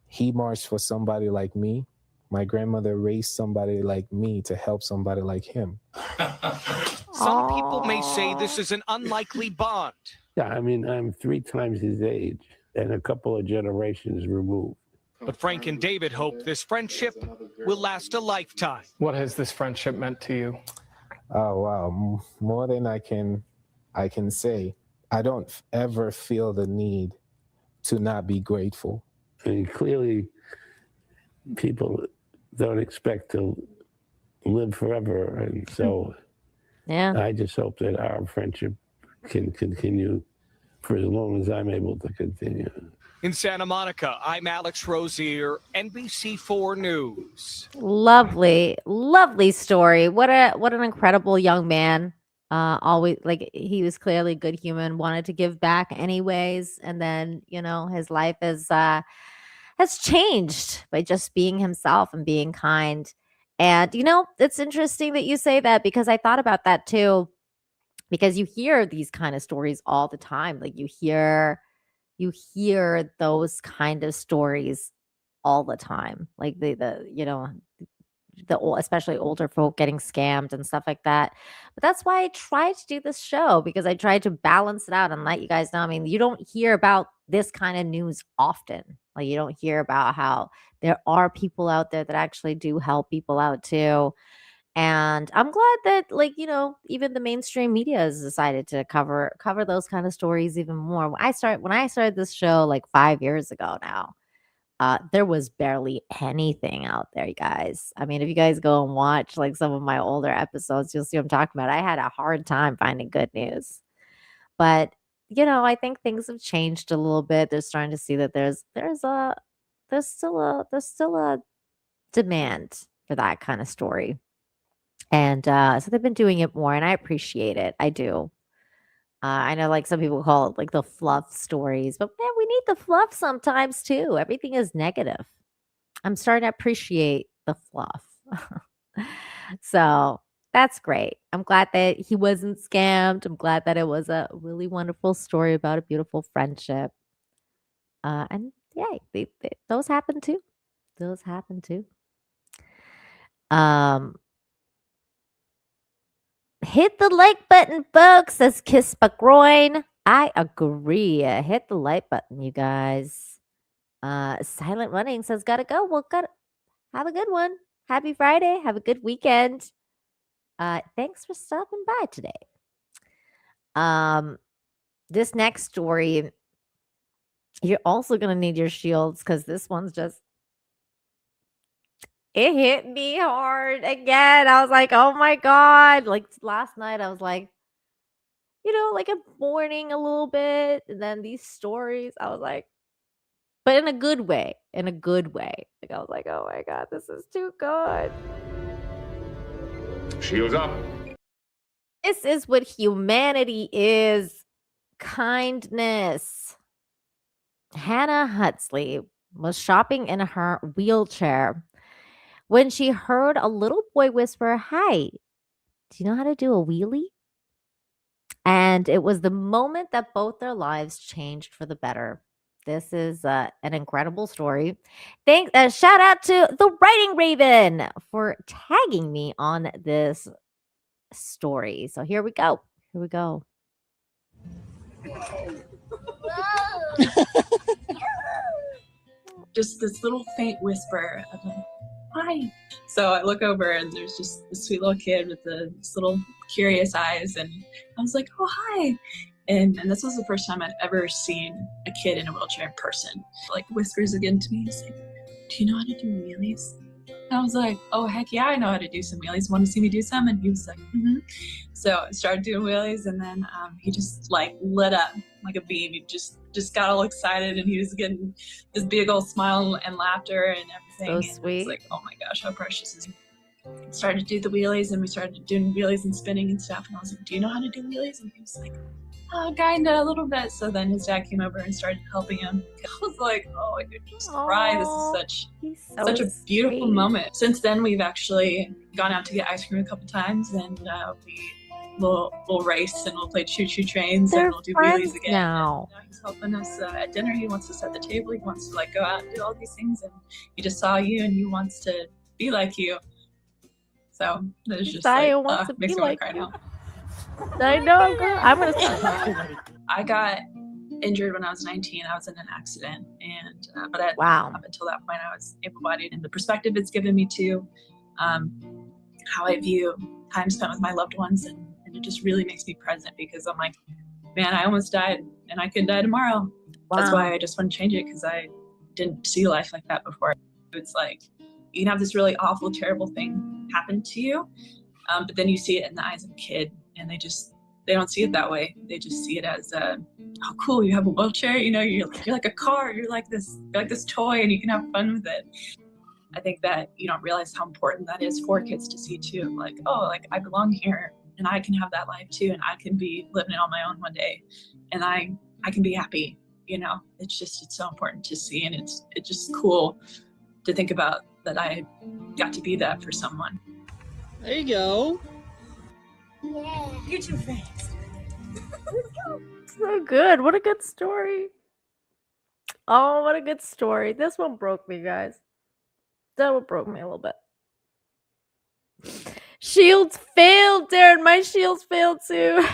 He marched for somebody like me. My grandmother raised somebody like me to help somebody like him. Some people may say this is an unlikely bond. Yeah, I mean, I'm 3 times his age and a couple of generations removed. But Frank and David hope this friendship will last a lifetime. What has this friendship meant to you? Oh, wow. More than I can say. I don't ever feel the need to not be grateful. I mean, clearly, people don't expect to live forever. And so I just hope that our friendship can continue for as long as I'm able to continue. In Santa Monica, I'm Alex Rosier, NBC4 News. Lovely, lovely story. What an incredible young man. Always, like, he was clearly a good human, wanted to give back anyways, and then his life has changed by just being himself and being kind. And it's interesting that you say that, because I thought about that too, because you hear these kind of stories all the time. Like, you hear those kind of stories all the time. Like the especially older folk getting scammed and stuff like that. But that's why I try to do this show, because I try to balance it out and let you guys know. I mean, you don't hear about this kind of news often. Like, you don't hear about how there are people out there that actually do help people out too. And I'm glad that, like, even the mainstream media has decided to cover those kind of stories even more. When I started this show like 5 years ago now, there was barely anything out there, you guys. I mean, if you guys go and watch like some of my older episodes, you'll see what I'm talking about. I had a hard time finding good news. But, I think things have changed a little bit. They're starting to see that there's still a demand for that kind of story. And so they've been doing it more, and I appreciate it. I do. I know, like, some people call it like the fluff stories, but man, we need the fluff sometimes too. Everything is negative. I'm starting to appreciate the fluff. So that's great. I'm glad that he wasn't scammed. I'm glad that it was a really wonderful story about a beautiful friendship. And yeah, those happen too. Those happen too. Hit the like button, folks, says Kiss Groin. I agree. Hit the like button, you guys. Silent Running says, gotta go. Well, have a good one. Happy Friday. Have a good weekend. Thanks for stopping by today. This next story, you're also gonna need your shields, because this one's just, it hit me hard again. I was like, oh my God. Like last night, I was like, like I'm mourning a little bit. And then these stories, I was like, but in a good way. In a good way. Like, I was like, oh my God, this is too good. Shields up. This is what humanity is. Kindness. Hannah Huxley was shopping in her wheelchair when she heard a little boy whisper, "Hi, do you know how to do a wheelie?" And it was the moment that both their lives changed for the better. This is an incredible story. Shout out to the Writing Raven for tagging me on this story. So here we go. Here we go. Just this little faint whisper of like, hi. So I look over and there's just this sweet little kid with this little curious eyes, and I was like, oh, hi. And this was the first time I'd ever seen a kid in a wheelchair in person. Like, whispers again to me, he's like, do you know how to do wheelies? And I was like, oh, heck yeah, I know how to do some wheelies. Want to see me do some? And he was like, mm-hmm. So I started doing wheelies, and then he just like lit up like a beam. He just got all excited, and he was getting this big old smile and laughter and everything. So and sweet. I was like, oh my gosh, how precious is he? Started to do the wheelies, and we started doing wheelies and spinning and stuff. And I was like, do you know how to do wheelies? And he was like, oh, kinda, a little bit. So then his dad came over and started helping him. I was like, oh, I could just cry. This is such a beautiful moment. Since then, we've actually gone out to get ice cream a couple times, and we'll race, and we'll play choo-choo trains, and we'll do wheelies again. Now. And he's helping us at dinner. He wants to set the table. He wants to like go out and do all these things, and he just saw you, and he wants to be like you. So there's just like, wants to makes be me want like to cry now. I know. I'm gonna start. I got injured when I was 19. I was in an accident, and but wow. Up until that point, I was able-bodied. And the perspective it's given me to how I view time spent with my loved ones, and it just really makes me present, because I'm like, man, I almost died, and I could die tomorrow. Wow. That's why I just want to change it, because I didn't see life like that before. It's like you can have this really awful, terrible thing happen to you, but then you see it in the eyes of a kid, and they don't see it that way. They just see it as, oh, cool, you have a wheelchair, you're like a car, you're like this toy, and you can have fun with it. I think that you don't realize how important that is for kids to see too. Like, oh, like I belong here, and I can have that life too, and I can be living it on my own one day, and I can be happy. It's so important to see, and it's just cool to think about that I got to be that for someone. There you go. Yeah. You're too fast. So good. What a good story. Oh, what a good story. This one broke me, guys. That one broke me a little bit. Shields failed, Darren. My shields failed too.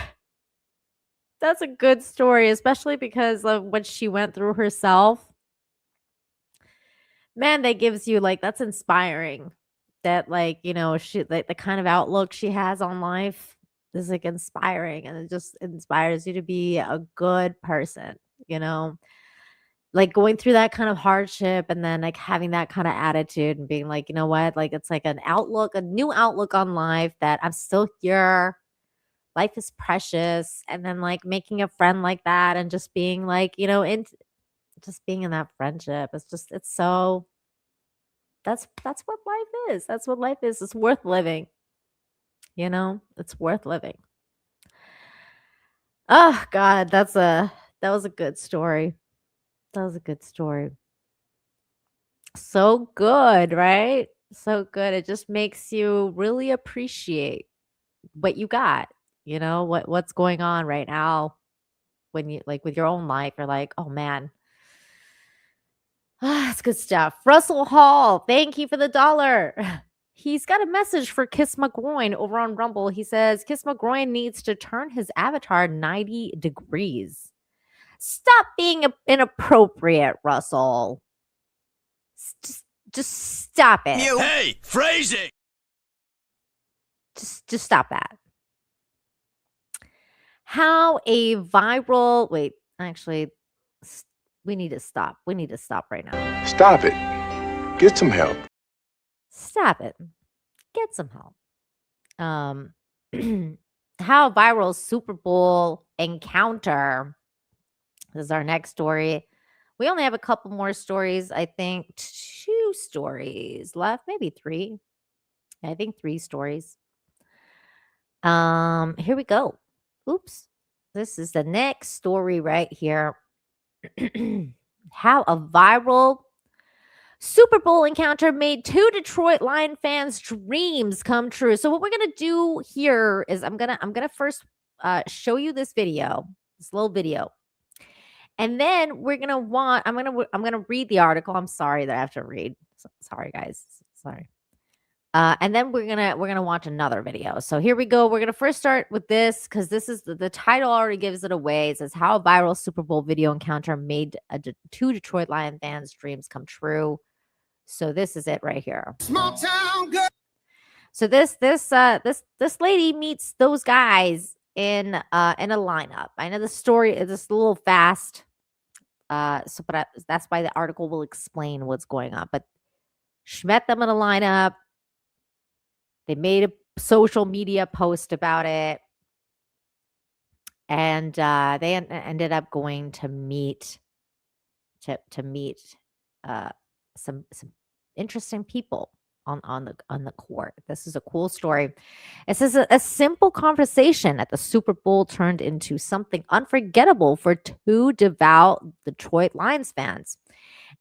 That's a good story, especially because of what she went through herself. Man, that gives you like, that's inspiring. That like, you know, she like the kind of outlook she has on life is like inspiring, and it just inspires you to be a good person, you know? Like going through that kind of hardship and then like having that kind of attitude and being like, you know what? Like it's like an outlook, a new outlook on life, that I'm still here. Life is precious. And then like making a friend like that and just being like, you know, just being in that friendship. It's so that's what life is. That's what life is. It's worth living. You know, it's worth living. Oh God, that was a good story. That was a good story. So good, right? So good. It just makes you really appreciate what you got, you know, what's going on right now when you like with your own life. You're like, oh man. That's good stuff. Russell Hall, thank you for the $1. He's got a message for Kiss McGroin over on Rumble. He says, Kiss McGroin needs to turn his avatar 90 degrees. Stop being inappropriate, Russell. Just stop it. Hey, phrasing. Just stop that. How a viral actually, we need to stop. We need to stop right now. Stop it. Get some help. Stop it. Get some help. How a viral Super Bowl encounter. This is our next story. We only have a couple more stories. I think 2 stories left, maybe 3. I think 3 stories. Here we go. Oops. This is the next story right here. How a viral Super Bowl encounter made 2 Detroit Lion fans' dreams come true. So what we're gonna do here is I'm gonna first show you this video, this little video. And then I'm gonna read the article. I'm sorry that I have to read. Sorry, guys. Sorry. And then we're gonna watch another video. So here we go. We're gonna first start with this because this is the title already gives it away. It says how a viral Super Bowl video encounter made 2 Detroit Lion fans' dreams come true. So this is it right here. Small town girl. So this lady meets those guys in a lineup. I know the story is just a little fast. That's why the article will explain what's going on. But she met them in a lineup. They made a social media post about it. And they ended up going to meet some interesting people on the court. This is a cool story. It says a simple conversation at the Super Bowl turned into something unforgettable for 2 devout Detroit Lions fans.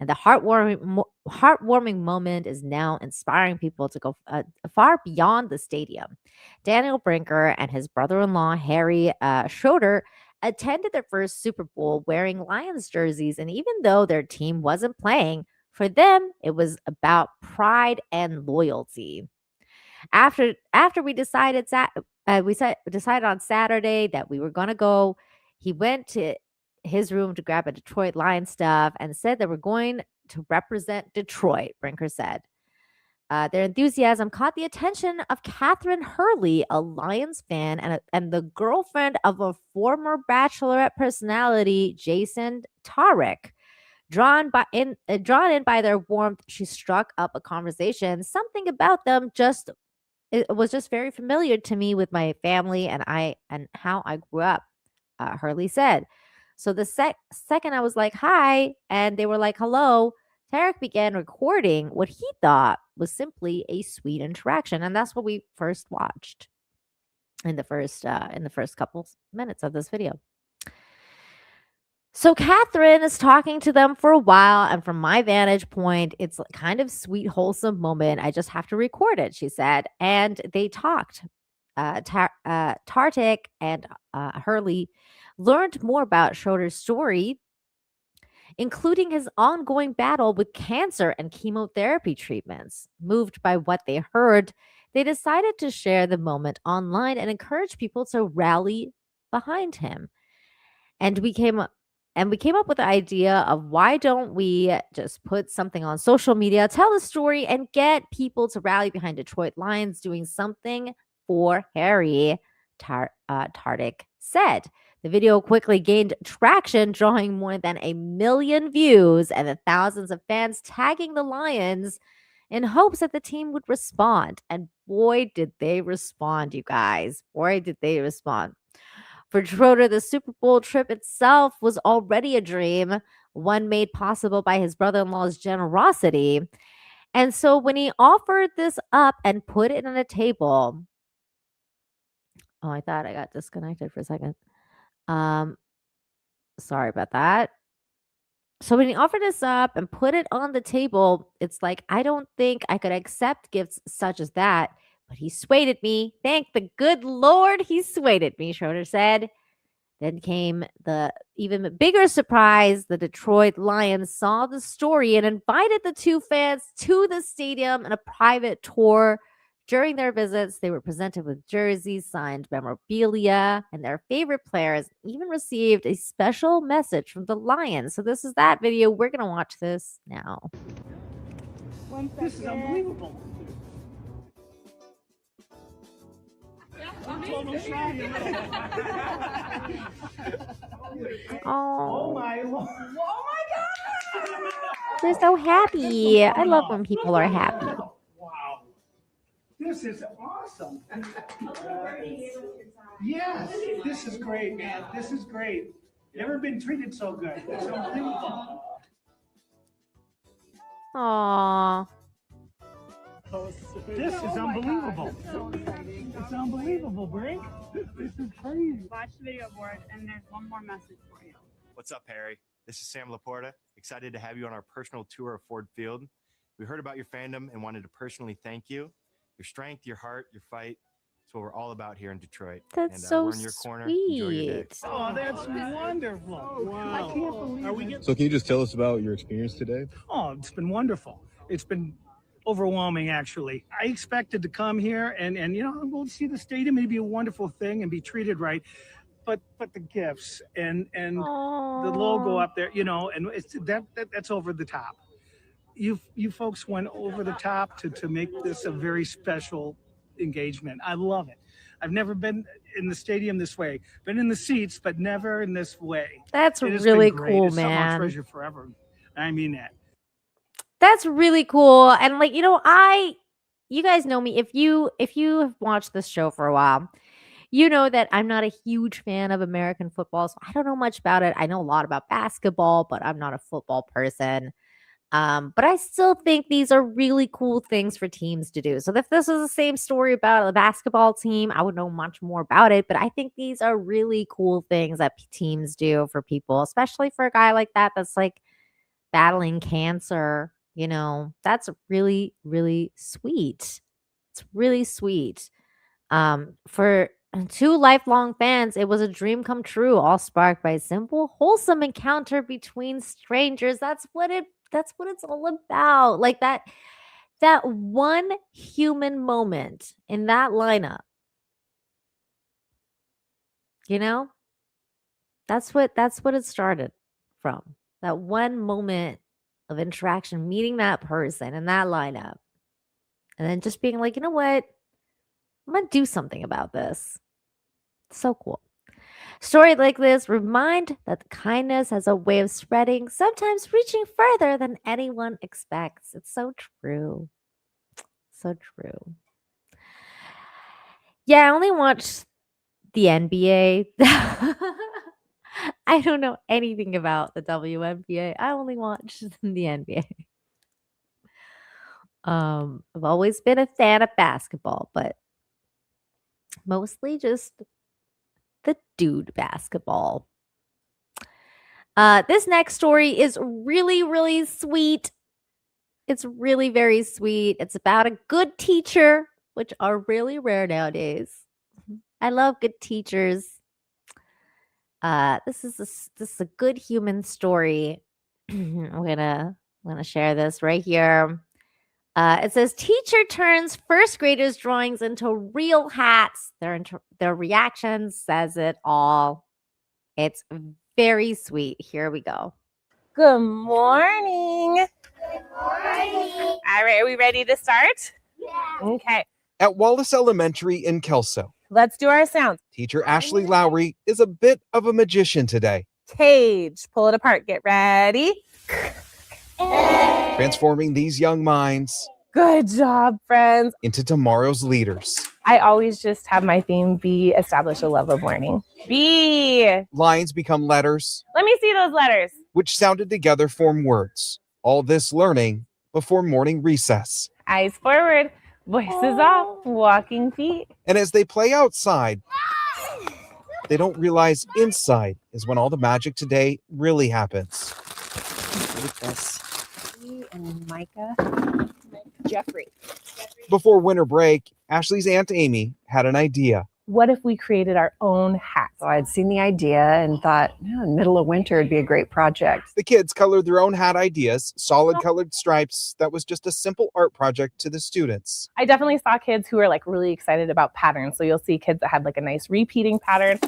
And the heartwarming moment is now inspiring people to go far beyond the stadium. Daniel Brinker and his brother-in-law, Harry Schroeder, attended their first Super Bowl wearing Lions jerseys. And even though their team wasn't playing, for them, it was about pride and loyalty. After we decided on Saturday that we were going to go, he went to his room to grab a Detroit Lions stuff and said they were going to represent Detroit, Brinker said. Their enthusiasm caught the attention of Catherine Hurley, a Lions fan and the girlfriend of a former Bachelorette personality, Jason Tarek. Drawn in by their warmth, she struck up a conversation. Something about them it was just very familiar to me with my family and how I grew up, Hurley said. So the second I was like, hi, and they were like, hello, Tarek began recording what he thought was simply a sweet interaction. And that's what we first watched in the first couple minutes of this video. So Catherine is talking to them for a while, and from my vantage point, it's kind of sweet, wholesome moment. I just have to record it, she said. And they talked. Tartik and Hurley learned more about Schroeder's story, including his ongoing battle with cancer and chemotherapy treatments. Moved by what they heard, They decided to share the moment online and encourage people to rally behind him. And we came up with the idea of why don't we just put something on social media, tell a story, and get people to rally behind Detroit Lions doing something for Harry, Tardik said. The video quickly gained traction, drawing more than 1 million views and the thousands of fans tagging the Lions in hopes that the team would respond. And boy, did they respond, you guys. Boy, did they respond. For Schroeder, the Super Bowl trip itself was already a dream, one made possible by his brother-in-law's generosity. And so when he offered this up and put it on a table, oh, I thought I got disconnected for a second. Sorry about that. So when he offered this up and put it on the table, it's like, I don't think I could accept gifts such as that, but he swayed me. Thank the good Lord he swayed me, Schroeder said. Then came the even bigger surprise. The Detroit Lions saw the story and invited the two fans to the stadium in a private tour. During their visits, they were presented with jerseys, signed memorabilia, and their favorite players even received a special message from the Lions. So this is that video. We're going to watch this now. This is unbelievable. Oh my Lord. Oh my God. They're so happy. I love when people are happy. Wow. This is awesome. Yes, this is great, man. This is great. Never been treated so good. It's unbelievable. Aww. This is unbelievable. It's unbelievable, Brink. This is crazy. Watch the video board, and there's one more message for you. What's up, Harry? This is Sam Laporta. Excited to have you on our personal tour of Ford Field. We heard about your fandom and wanted to personally thank you. Your strength, your heart, your fight. That's what we're all about here in Detroit. That's so we're in your corner. Enjoy your day. Oh, that's wonderful. Wow. I can't believe it. So can you just tell us about your experience today? Oh, it's been wonderful. It's been overwhelming, actually. I expected to come here and we'll see the stadium. It'd be a wonderful thing and be treated right. But the gifts and the logo up there, and it's that's over the top. You folks went over the top to make this a very special engagement. I love it. I've never been in the stadium this way. Been in the seats, but never in this way. That's really cool, it's something I'll man. treasure forever. I mean that. That's really cool. And you guys know me. If you have watched this show for a while, you know that I'm not a huge fan of American football. So I don't know much about it. I know a lot about basketball, but I'm not a football person. But I still think these are really cool things for teams to do. So if this was the same story about a basketball team, I would know much more about it. But I think these are really cool things that teams do for people, especially for a guy like that that's like battling cancer. That's really, really sweet. It's really sweet. For two lifelong fans, it was a dream come true, all sparked by a simple, wholesome encounter between strangers. That's what it's all about. Like that one human moment in that lineup. That's what it started from. That one moment of interaction, meeting that person in that lineup, and then just being like, you know what? I'm going to do something about this. So cool. Stories like this remind that kindness has a way of spreading, sometimes reaching further than anyone expects. It's so true. So true. Yeah, I only watched the NBA. I don't know anything about the WNBA. I only watched the NBA. I've always been a fan of basketball, but mostly just the dude basketball. This next story is really, really sweet. It's really very sweet. It's about a good teacher, which are really rare nowadays. I love good teachers. This is a good human story. I'm gonna share this right here. It says teacher turns first graders' drawings into real hats. Their reaction says it all. It's very sweet. Here we go. Good morning. Good morning. All right, are we ready to start? Yeah. Okay. At Wallace Elementary in Kelso, Let's do our sounds. teacher Ashley Lowry is a bit of a magician today, Cage. Pull it apart. Get ready. transforming these young minds Good job, friends. into tomorrow's leaders. I always just have my theme be establish a love of learning. B. Lines become letters, Let me see those letters. which sounded together form words. All this learning before morning recess. Eyes forward. Voices off. Walking feet. And as they play outside, they don't realize inside is when all the magic today really happens. Like this. And Micah. Jeffrey. Before winter break, Ashley's Aunt Amy had an idea. What if we created our own hats? So I'd seen the idea and thought, middle of winter would be a great project. The kids colored their own hat ideas, solid colored stripes. That was just a simple art project to the students. I definitely saw kids who were like really excited about patterns. So you'll see kids that had like a nice repeating pattern.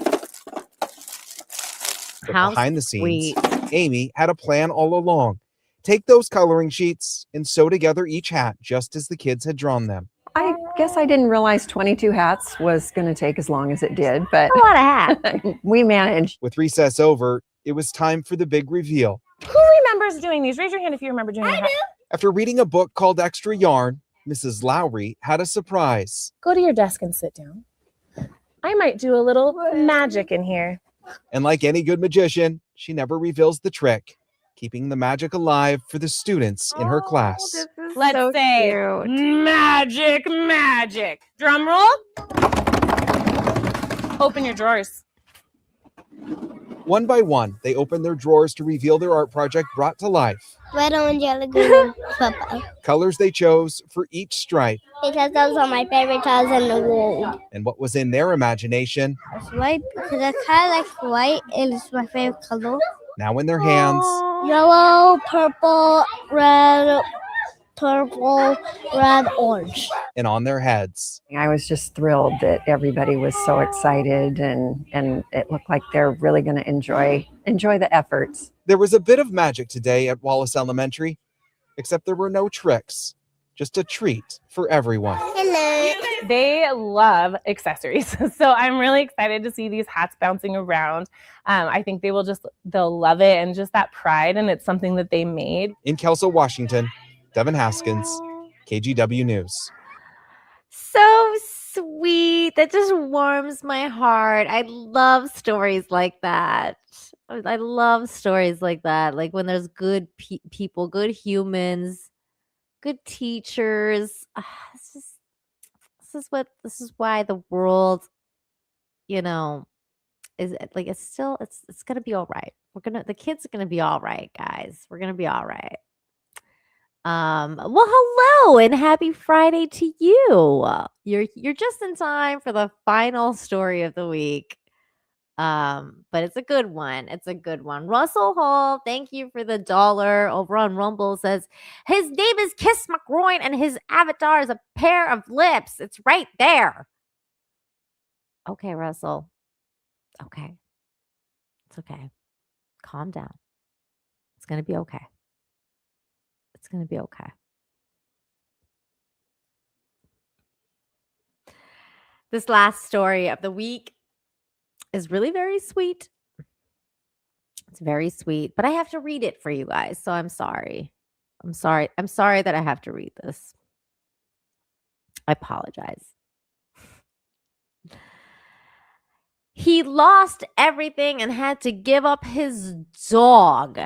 But behind the scenes, Amy had a plan all along. Take those coloring sheets and sew together each hat just as the kids had drawn them. I guess I didn't realize 22 hats was going to take as long as it did, but a lot of hats. We managed. With recess over, it was time for the big reveal. Who remembers doing these? Raise your hand if you remember doing that. After reading a book called Extra Yarn, Mrs. Lowry had a surprise. Go to your desk and sit down. I might do a little magic in here. And like any good magician, she never reveals the trick, keeping the magic alive for the students in her class. Let's say magic, magic. Drum roll. Open your drawers. One by one, they opened their drawers to reveal their art project brought to life. Red, orange, yellow, green, purple. Colors they chose for each stripe, Because those are my favorite colors in the world. and what was in their imagination, White, because I kind of like white, and it's my favorite color. now in their hands, Yellow, purple, red, purple, red, orange. and on their heads. I was just thrilled that everybody was so excited and it looked like they're really going to enjoy the efforts. There was a bit of magic today at Wallace Elementary, except there were no tricks, just a treat for everyone. Hello. They love accessories. So I'm really excited to see these hats bouncing around. I think they'll love it and just that pride. And it's something that they made. In Kelso, Washington, Devin Haskins, KGW News. So sweet. That just warms my heart. I love stories like that. I love stories like that. Like when there's good people, good humans, good teachers. This is why the world, is like it's gonna be all right. The kids are gonna be all right, guys. We're gonna be all right. Well, hello and happy Friday to you. You're just in time for the final story of the week. But it's a good one. It's a good one. Russell Hall, thank you for the $1 over on Rumble. Says his name is Kiss McGroin and his avatar is a pair of lips. It's right there. Okay, Russell. Okay. It's okay. Calm down. It's gonna be okay. It's going to be okay. This last story of the week is really very sweet. It's very sweet, but I have to read it for you guys, so I'm sorry. I'm sorry that I have to read this. I apologize. He lost everything and had to give up his dog.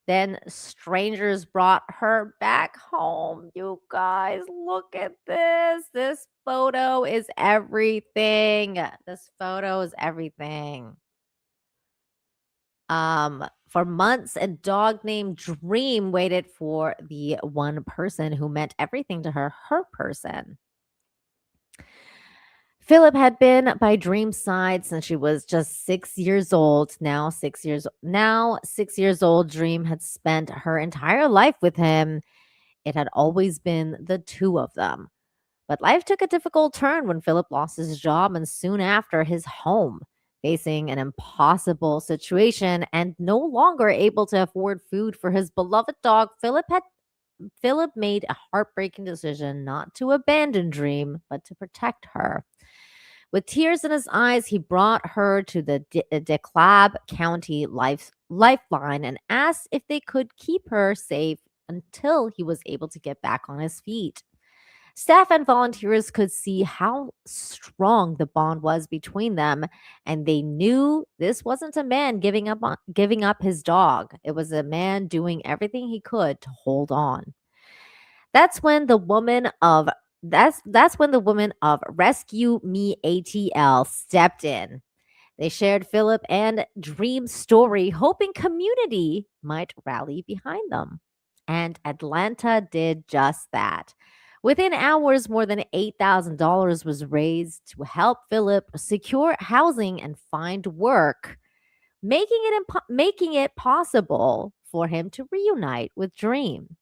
Then strangers brought her back home. You guys, look at this. This photo is everything. This photo is everything. For months, a dog named Dream waited for the one person who meant everything to her, her person. Philip had been by Dream's side since she was just 6 years old. Now 6 years old, Dream had spent her entire life with him it had always been the two of them. But life took a difficult turn when Philip lost his job and soon after his home. Facing an impossible situation and no longer able to afford food for his beloved dog, Philip made a heartbreaking decision not to abandon Dream, but to protect her. With tears in his eyes, he brought her to the DeKalb County Lifeline and asked if they could keep her safe until he was able to get back on his feet. Staff and volunteers could see how strong the bond was between them, and they knew this wasn't a man giving up his dog. It was a man doing everything he could to hold on. That's when the woman of Rescue Me ATL stepped in. They shared Philip and Dream's story, hoping community might rally behind them. And Atlanta did just that. Within hours, more than $8,000 was raised to help Philip secure housing and find work, making it possible for him to reunite with Dream.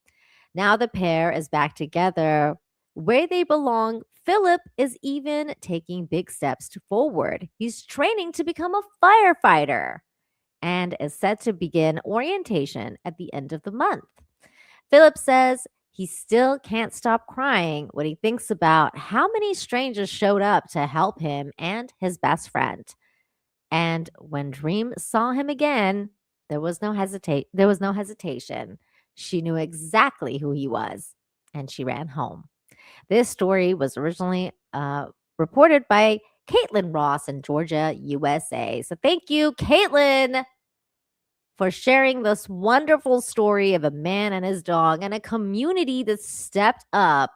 Now the pair is back together where they belong. Philip is even taking big steps forward. He's training to become a firefighter and is set to begin orientation at the end of the month. Philip says he still can't stop crying when he thinks about how many strangers showed up to help him and his best friend. And when Dream saw him again, there was no hesitation. She knew exactly who he was, and she ran home. This story was originally reported by Caitlin Ross in Georgia, USA. So thank you, Caitlin, for sharing this wonderful story of a man and his dog and a community that stepped up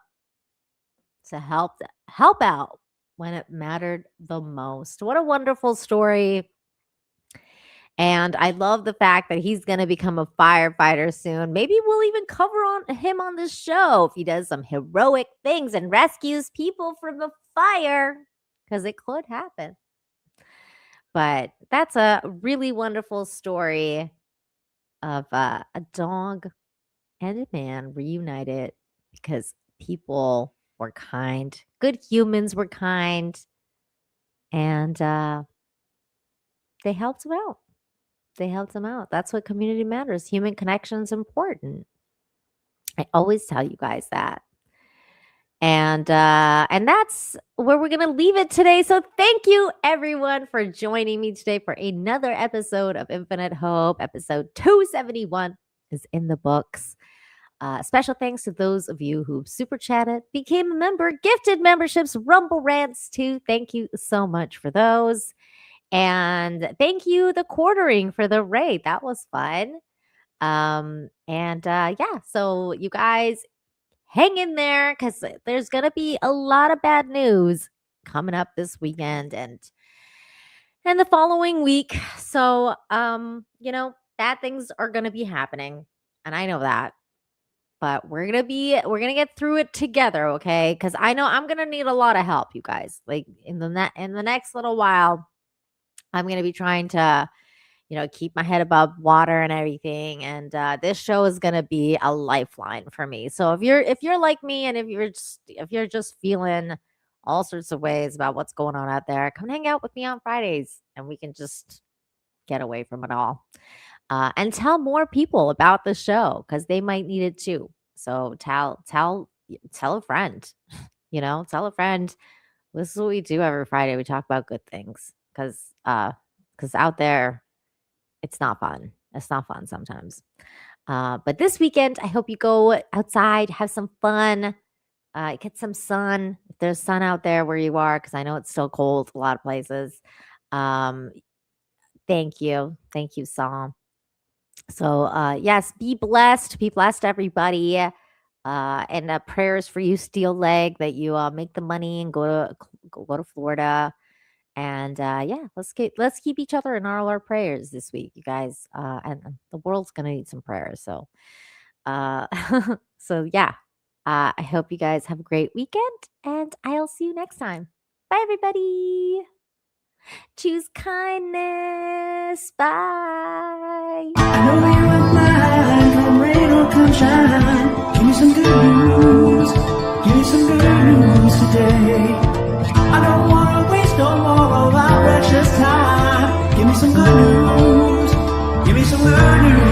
to help out when it mattered the most. What a wonderful story. And I love the fact that he's going to become a firefighter soon. Maybe we'll even cover him on this show if he does some heroic things and rescues people from the fire, because it could happen. But that's a really wonderful story of a dog and a man reunited because people were kind. Good humans were kind. And they helped him out. That's what community matters. Human connection is important. I always tell you guys that. And that's where we're going to leave it today. So thank you, everyone, for joining me today for another episode of Infinite Hope. Episode 271 is in the books. Special thanks to those of you who super chatted, became a member, gifted memberships, Rumble Rants too. Thank you so much for those. And thank you, the quartering, for the raid. That was fun. So you guys hang in there because there's going to be a lot of bad news coming up this weekend and the following week. So, bad things are going to be happening. And I know that. But we're going to get through it together, okay? Because I know I'm going to need a lot of help, you guys. Like in the next little while, I'm going to be trying to, keep my head above water and everything. And this show is going to be a lifeline for me. So if you're like me and if you're just feeling all sorts of ways about what's going on out there, come hang out with me on Fridays and we can just get away from it all. And tell more people about the show because they might need it too. So tell a friend, tell a friend. This is what we do every Friday. We talk about good things because out there, it's not fun. It's not fun sometimes. But this weekend, I hope you go outside, have some fun, get some sun. If there's sun out there where you are, because I know it's still cold a lot of places. Thank you, Saul. So yes, be blessed, everybody. And prayers for you, Steel Leg, that you make the money and go to Florida. And let's keep each other in all our prayers this week, you guys. And the world's gonna need some prayers. So, I hope you guys have a great weekend, and I'll see you next time. Bye, everybody. Choose kindness. Bye. I know you are mine, come rain or come shine. Can you some good news. Give me some good news today. I don't want to waste no more of our precious time. Give me some good news. Give me some good news.